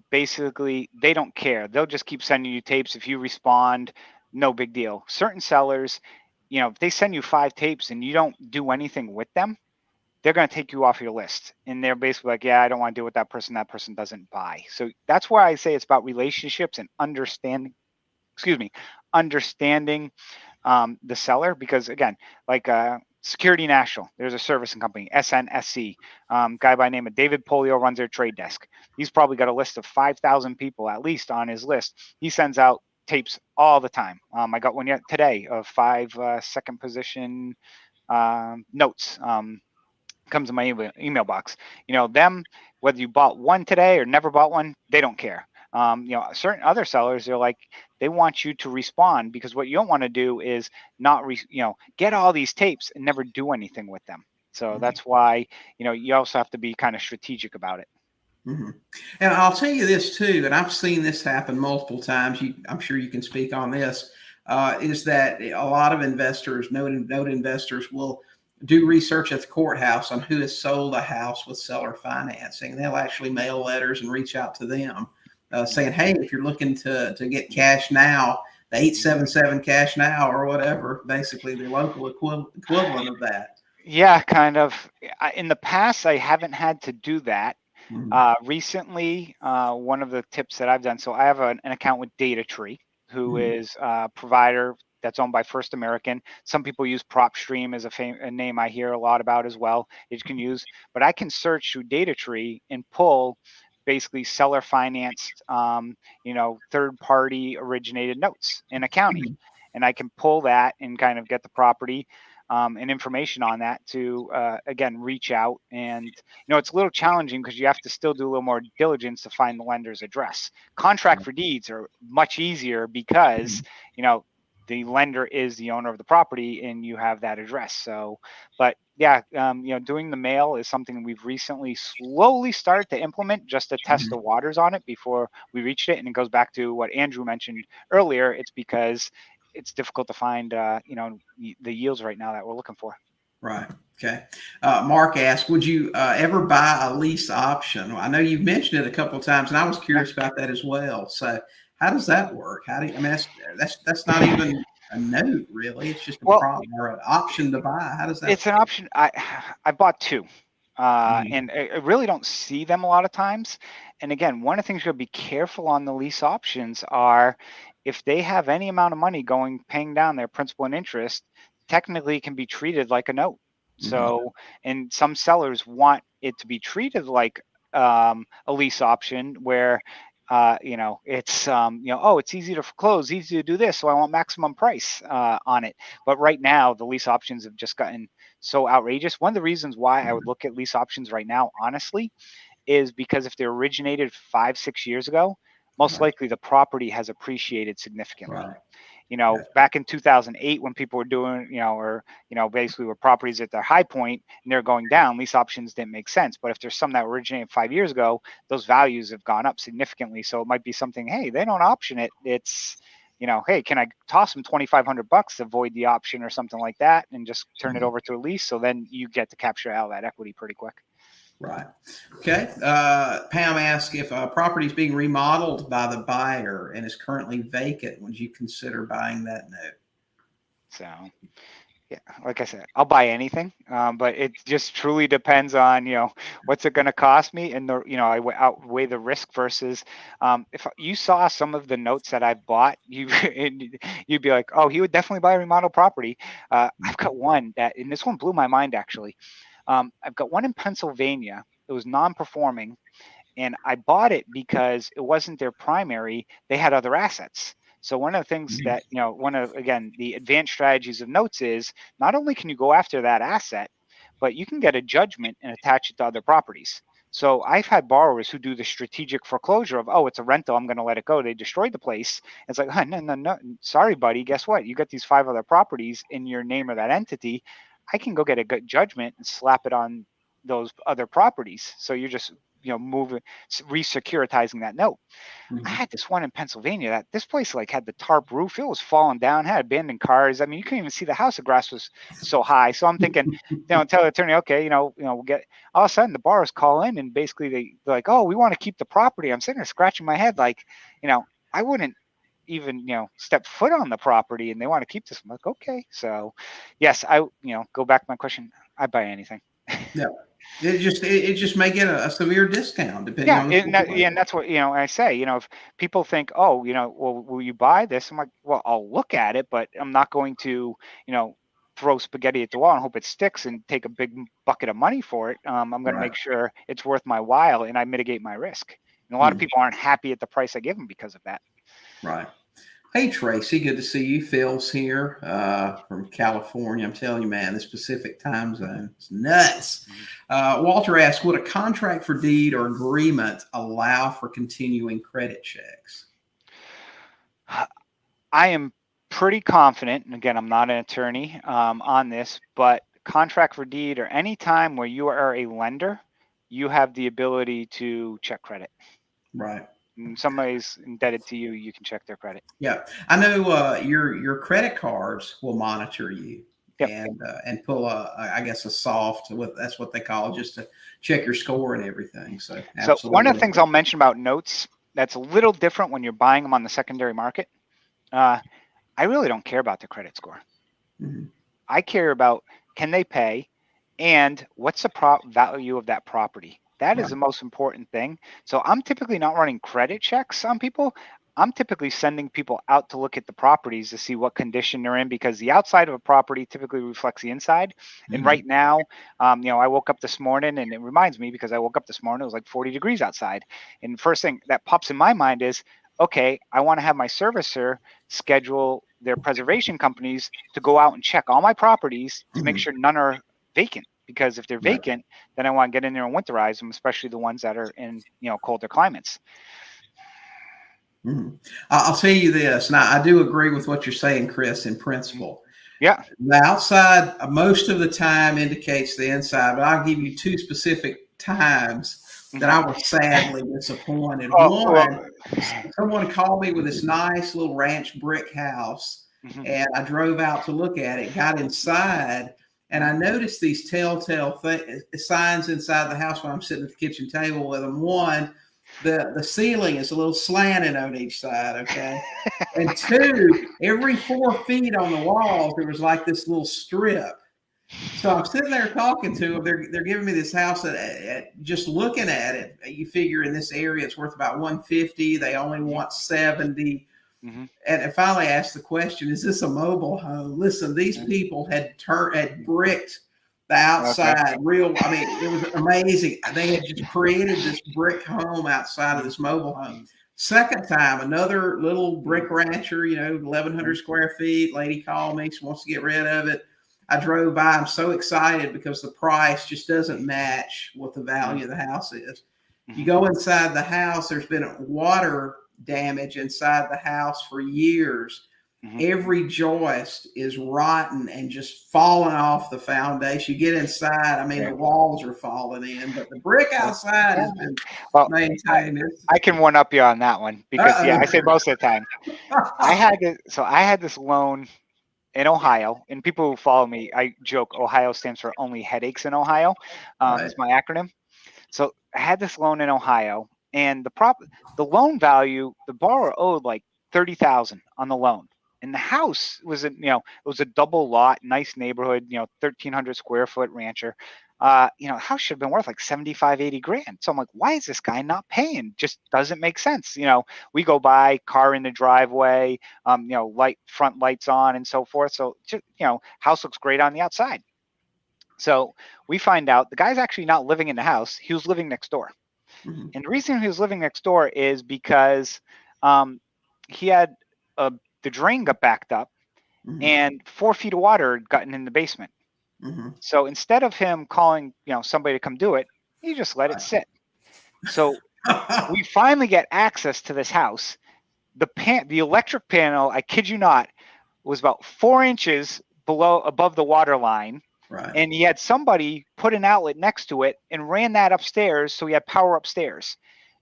Speaker 2: basically, they don't care. They'll just keep sending you tapes. If you respond, no big deal. Certain sellers, if they send you 5 tapes and you don't do anything with them, they're going to take you off your list. And they're basically like, yeah, I don't want to deal with that person. That person doesn't buy. So that's why I say it's about relationships and understanding the seller. Because again, like Security National, there's a servicing company, SNSC, guy by the name of David Polio runs their trade desk. He's probably got a list of 5,000 people at least on his list. He sends out tapes all the time. I got one yet today of 5 second position notes. Comes in my email box. Them, whether you bought one today or never bought one, they don't care. Certain other sellers, they're like, they want you to respond, because what you don't want to do is not, get all these tapes and never do anything with them. So
Speaker 1: Mhm.
Speaker 2: that's why, you also have to be kind of strategic about it.
Speaker 1: Mhm. And I'll tell you this too, and I've seen this happen multiple times. I'm sure you can speak on this. is that a lot of investors, note investors, will do research at the courthouse on who has sold a house with seller financing. They'll actually mail letters and reach out to them saying, hey, if you're looking to get cash now, the 877 cash now or whatever, basically the local equivalent of that.
Speaker 2: Yeah, kind of. In the past, I haven't had to do that.
Speaker 1: Mm-hmm.
Speaker 2: Recently, one of the tips that I've done, so I have an account with DataTree, who
Speaker 1: Mm-hmm.
Speaker 2: is a provider that's owned by First American. Some people use PropStream as a name I hear a lot about as well. You can use, but I can search through DataTree and pull basically seller financed, third party originated notes in a county. And I can pull that and kind of get the property and information on that to, again, reach out. And, it's a little challenging because you have to still do a little more diligence to find the lender's address. Contract for deeds are much easier because, the lender is the owner of the property and you have that address. So, but yeah, doing the mail is something we've recently slowly started to implement just to test the waters on it before we reached it. And it goes back to what Andrew mentioned earlier. It's because it's difficult to find, the yields right now that we're looking for.
Speaker 1: Right. Okay. Mark asked, would you ever buy a lease option? Well, I know you've mentioned it a couple of times, and I was curious about that as well. So, how does that work? How do you, I mean, that's not even a note, really. It's just a
Speaker 2: Well,
Speaker 1: problem or an option to buy. How does that
Speaker 2: it's an
Speaker 1: work?
Speaker 2: option. I bought two,
Speaker 1: Mhm.
Speaker 2: and I really don't see them a lot of times. And again, one of the things you got to be careful on the lease options are if they have any amount of money going paying down their principal and interest, technically it can be treated like a note.
Speaker 1: Mhm.
Speaker 2: So, and some sellers want it to be treated like a lease option where it's oh, it's easy to foreclose, easy to do this, so I want maximum price on it. But right now the lease options have just gotten so outrageous. One of the reasons why I would look at lease options right now, honestly, is because if they originated 5-6 years ago, most
Speaker 1: Right.
Speaker 2: likely the property has appreciated significantly.
Speaker 1: Right. Yeah.
Speaker 2: Back in 2008 when people were doing, basically were properties at their high point and they're going down, lease options didn't make sense. But if there's some that originated 5 years ago, those values have gone up significantly. So it might be something, hey, they don't option it. It's, hey, can I toss them $2,500 to avoid the option or something like that and just turn it
Speaker 1: Mhm.
Speaker 2: over to a lease? So then you get to capture out that equity pretty quick.
Speaker 1: Right. Okay. Pam asked if a property is being remodeled by the buyer and is currently vacant, would you consider buying that note?
Speaker 2: So yeah, like I said, I'll buy anything, but it just truly depends on what's it going to cost me, and I outweigh the risk versus if you saw some of the notes that I've bought, you'd be like, oh, he would definitely buy a remodel property. I've got one and this one blew my mind actually. I've got one in Pennsylvania. It was non-performing, and I bought it because it wasn't their primary. They had other assets. So one of the things
Speaker 1: Mhm.
Speaker 2: that, one of, again, the advanced strategies of notes is not only can you go after that asset, but you can get a judgment and attach it to other properties. So I've had borrowers who do the strategic foreclosure of, oh, it's a rental, I'm going to let it go. They destroyed the place. It's like, oh, no, sorry, buddy. Guess what? You got these 5 other properties in your name or that entity. I can go get a good judgment and slap it on those other properties. So you're just, moving, re-securitizing that note. I
Speaker 1: Mhm.
Speaker 2: had this one in Pennsylvania that this place like had the tarp roof. It was falling down, had abandoned cars. I mean, you couldn't even see the house. The grass was so high. So I'm thinking, tell the attorney, okay, we'll get. All of a sudden, the borrowers call in and basically they're like, oh, we want to keep the property. I'm sitting there scratching my head, like, I wouldn't even step foot on the property, and they want to keep this. I'm like, okay, so yes, I go back to my question. I buy anything.
Speaker 1: Yeah. It just may get a severe discount depending
Speaker 2: Yeah,
Speaker 1: on the
Speaker 2: and
Speaker 1: situation.
Speaker 2: that's what I say. If people think, oh, well, will you buy this? I'm like, well, I'll look at it, but I'm not going to, throw spaghetti at the wall and hope it sticks and take a big bucket of money for it. I'm going to
Speaker 1: Right.
Speaker 2: make sure it's worth my while and I mitigate my risk. And a lot of
Speaker 1: Mhm.
Speaker 2: people aren't happy at the price I give them because of that.
Speaker 1: Right. Hey, Tracy, good to see you. Phil's here from California. I'm telling you, man, this Pacific time zone is nuts.
Speaker 2: Mhm.
Speaker 1: Walter asked, would a contract for deed or agreement allow for continuing credit checks?
Speaker 2: I am pretty confident, and again, I'm not an attorney on this, but contract for deed or any time where you are a lender, you have the ability to check credit.
Speaker 1: Right.
Speaker 2: And somebody's indebted to you, you can check their credit.
Speaker 1: Yeah, I know your credit cards will monitor you
Speaker 2: Yep.
Speaker 1: and pull I guess a soft, that's what they call it, just to check your score and everything. So
Speaker 2: So one of the
Speaker 1: absolutely.
Speaker 2: things I'll mention about notes that's a little different when you're buying them on the secondary market. I really don't care about the credit score.
Speaker 1: Mhm.
Speaker 2: I care about, can they pay, and what's the value of that property. That is
Speaker 1: Right.
Speaker 2: the most important thing. So I'm typically not running credit checks on people. I'm typically sending people out to look at the properties to see what condition they're in, because the outside of a property typically reflects the inside. And
Speaker 1: Mhm.
Speaker 2: right now, I woke up this morning, and it reminds me, because I woke up this morning, it was like 40 degrees outside. And the first thing that pops in my mind is, okay, I want to have my servicer schedule their preservation companies to go out and check all my properties to make
Speaker 1: Mhm.
Speaker 2: sure none are vacant. Because if they're
Speaker 1: Right.
Speaker 2: vacant, then I want to get in there and winterize them, especially the ones that are in colder climates.
Speaker 1: Mhm. I'll tell you this, and I do agree with what you're saying, Chris, in principle.
Speaker 2: Yeah.
Speaker 1: The outside most of the time indicates the inside, but I'll give you two specific times that I was sadly disappointed.
Speaker 2: Oh, well,
Speaker 1: One, someone called me with this nice little ranch brick house, and I drove out to look at it, got inside, and I noticed these telltale signs inside the house when I'm sitting at the kitchen table with them. One, the ceiling is a little slanted on each side, okay? And two, every 4 feet on the walls, there was like this little strip. So I'm sitting there talking to them. They're giving me this house at just looking at it. You figure in this area it's worth about 150. They only want 70. And I finally asked the question: is this a mobile home? Listen, these people had bricked the
Speaker 2: Okay.
Speaker 1: outside. I mean, it was amazing. They had just created this brick home outside of this mobile home. Second time, another little brick rancher, 1,100 square feet. Lady called me. She wants to get rid of it. I drove by. I'm so excited because the price just doesn't match what the value of the house is. You go inside the house, there's been water damage inside the house for years. Every joist is rotten and just falling off the foundation. You get inside, I mean, the walls are falling in, but the brick outside has been
Speaker 2: Well,
Speaker 1: maintained.
Speaker 2: I can one up you on that one, because I say most of the time. I had this loan in Ohio, and people who follow me, I joke Ohio stands for only headaches in Ohio.
Speaker 1: Right.
Speaker 2: It's my acronym. So I had this loan in Ohio, and the loan value, the borrower owed like 30,000 on the loan, and the house was it was a double lot, nice neighborhood, 1,300 square foot rancher. House should have been worth like 75, 80 grand. So I'm like, why is this guy not paying? Just doesn't make sense. We go by, car in the driveway, front lights on and so forth. So, house looks great on the outside. So we find out the guy's actually not living in the house. He was living next door.
Speaker 1: Mhm.
Speaker 2: And the reason he was living next door is because he had the drain got backed up,
Speaker 1: Mhm.
Speaker 2: and 4 feet of water had gotten in the basement.
Speaker 1: Mhm.
Speaker 2: So instead of him calling, somebody to come do it, he just let it sit. So we finally get access to this house. The electric panel, I kid you not, was about 4 inches above the water line.
Speaker 1: Right.
Speaker 2: And he had somebody put an outlet next to it and ran that upstairs, so he had power upstairs.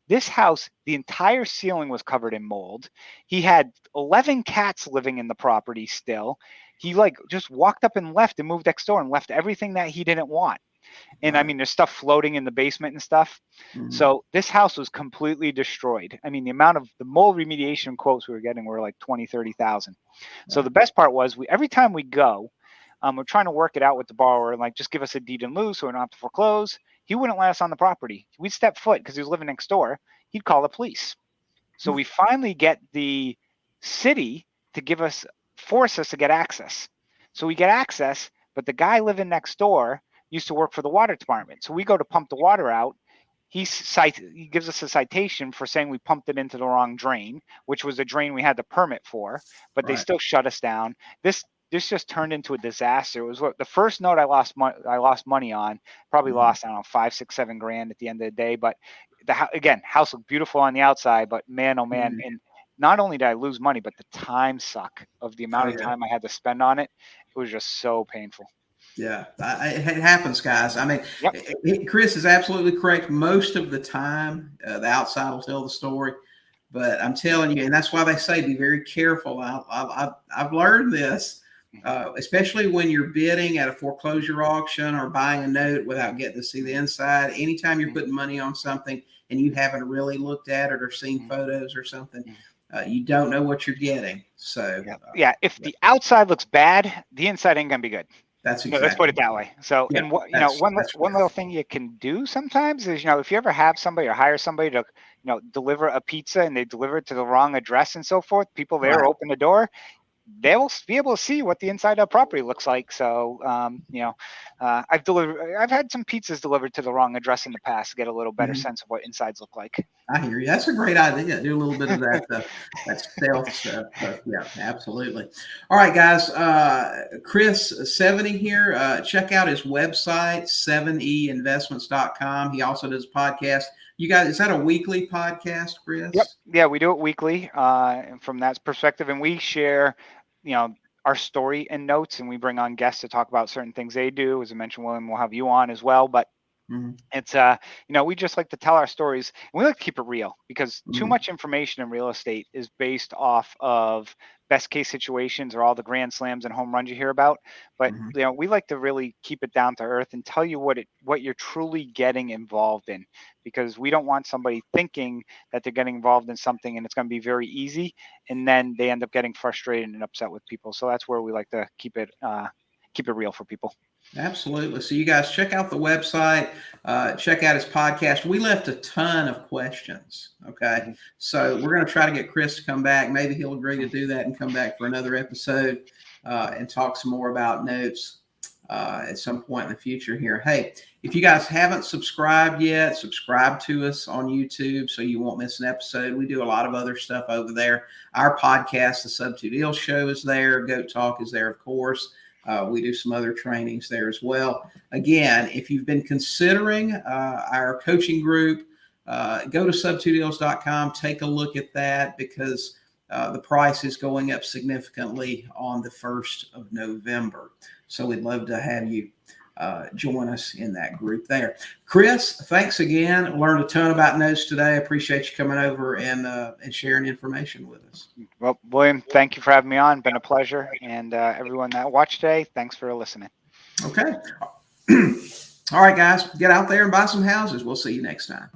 Speaker 2: This house, the entire ceiling was covered in mold. He had 11 cats living in the property still. He just walked up and left and moved next door and left everything that he didn't want. And I mean, there's stuff floating in the basement and stuff. So this house was completely destroyed. I mean, the amount of the mold remediation quotes we were getting were like 20, 30,000. So the best part was every time we go, we're trying to work it out with the borrower and just give us a deed in lieu so we don't have to foreclose. He wouldn't let us on the property. We'd step foot because he was living next door. He'd call the police. So we finally get the city to force us to get access. So we get access, but the guy living next door used to work for the water department. So we go to pump the water out. He gives us a citation for saying we pumped it into the wrong drain, which was a drain we had the permit for, but they still shut us down. This just turned into a disaster. It was the first note I lost money on. Probably lost, I don't know, 5, 6, 7 grand at the end of the day. But house looked beautiful on the outside, but man, oh man. And not only did I lose money, but the time suck of the amount of time I had to spend on it. It was just so painful.
Speaker 1: Yeah, it happens, guys. I mean,
Speaker 2: Yep.
Speaker 1: Chris is absolutely correct. Most of the time, the outside will tell the story. But I'm telling you, and that's why they say be very careful. I've learned this, especially when you're bidding at a foreclosure auction or buying a note without getting to see the inside. Anytime you're putting money on something and you haven't really looked at it or seen photos or something, you don't know what you're getting. So
Speaker 2: if the outside looks bad, the inside ain't gonna be good.
Speaker 1: That's exactly.
Speaker 2: Let's put it that way. So,
Speaker 1: Yeah,
Speaker 2: and what one little thing you can do sometimes is, if you ever have somebody or hire somebody to, deliver a pizza and they deliver it to the wrong address and so forth, people there open the door, they'll be able to see what the inside of property looks like. So, I've had some pizzas delivered to the wrong address in the past to get a little better sense of what insides look like.
Speaker 1: I hear you. That's a great idea. Do a little bit of that, that stealth stuff. Yeah, absolutely. All right, guys. Chris Seveney here. Check out his website, seveneyinvestments.com. He also does a podcast. You guys, is that a weekly podcast, Chris?
Speaker 2: Yep. Yeah, we do it weekly from that perspective. And we share, our story and notes, and we bring on guests to talk about certain things they do. As I mentioned, William, we'll have you on as well. But it's we just like to tell our stories, and we like to keep it real, because too much information in real estate is based off of best case situations or all the grand slams and home runs you hear about. But we like to really keep it down to earth and tell you what you're truly getting involved in, because we don't want somebody thinking that they're getting involved in something and it's going to be very easy, and then they end up getting frustrated and upset with people. So that's where we like to keep it real for people.
Speaker 1: Absolutely. So you guys check out the website, check out his podcast. We left a ton of questions. Okay. So we're going to try to get Chris to come back. Maybe he'll agree to do that and come back for another episode and talk some more about notes at some point in the future here. Hey, if you guys haven't subscribed yet, subscribe to us on YouTube so you won't miss an episode. We do a lot of other stuff over there. Our podcast, the Sub 2 Deal Show, is there. Goat Talk is there, of course. We do some other trainings there as well. Again, if you've been considering our coaching group, go to sub2deals.com, take a look at that, because the price is going up significantly on the 1st of November. So we'd love to have you join us in that group there. Chris, thanks again. Learned a ton about notes today. Appreciate you coming over and sharing information with us.
Speaker 2: Well, William, thank you for having me on. Been a pleasure. And everyone that watched today, thanks for listening.
Speaker 1: Okay. All right, guys, get out there and buy some houses. We'll see you next time.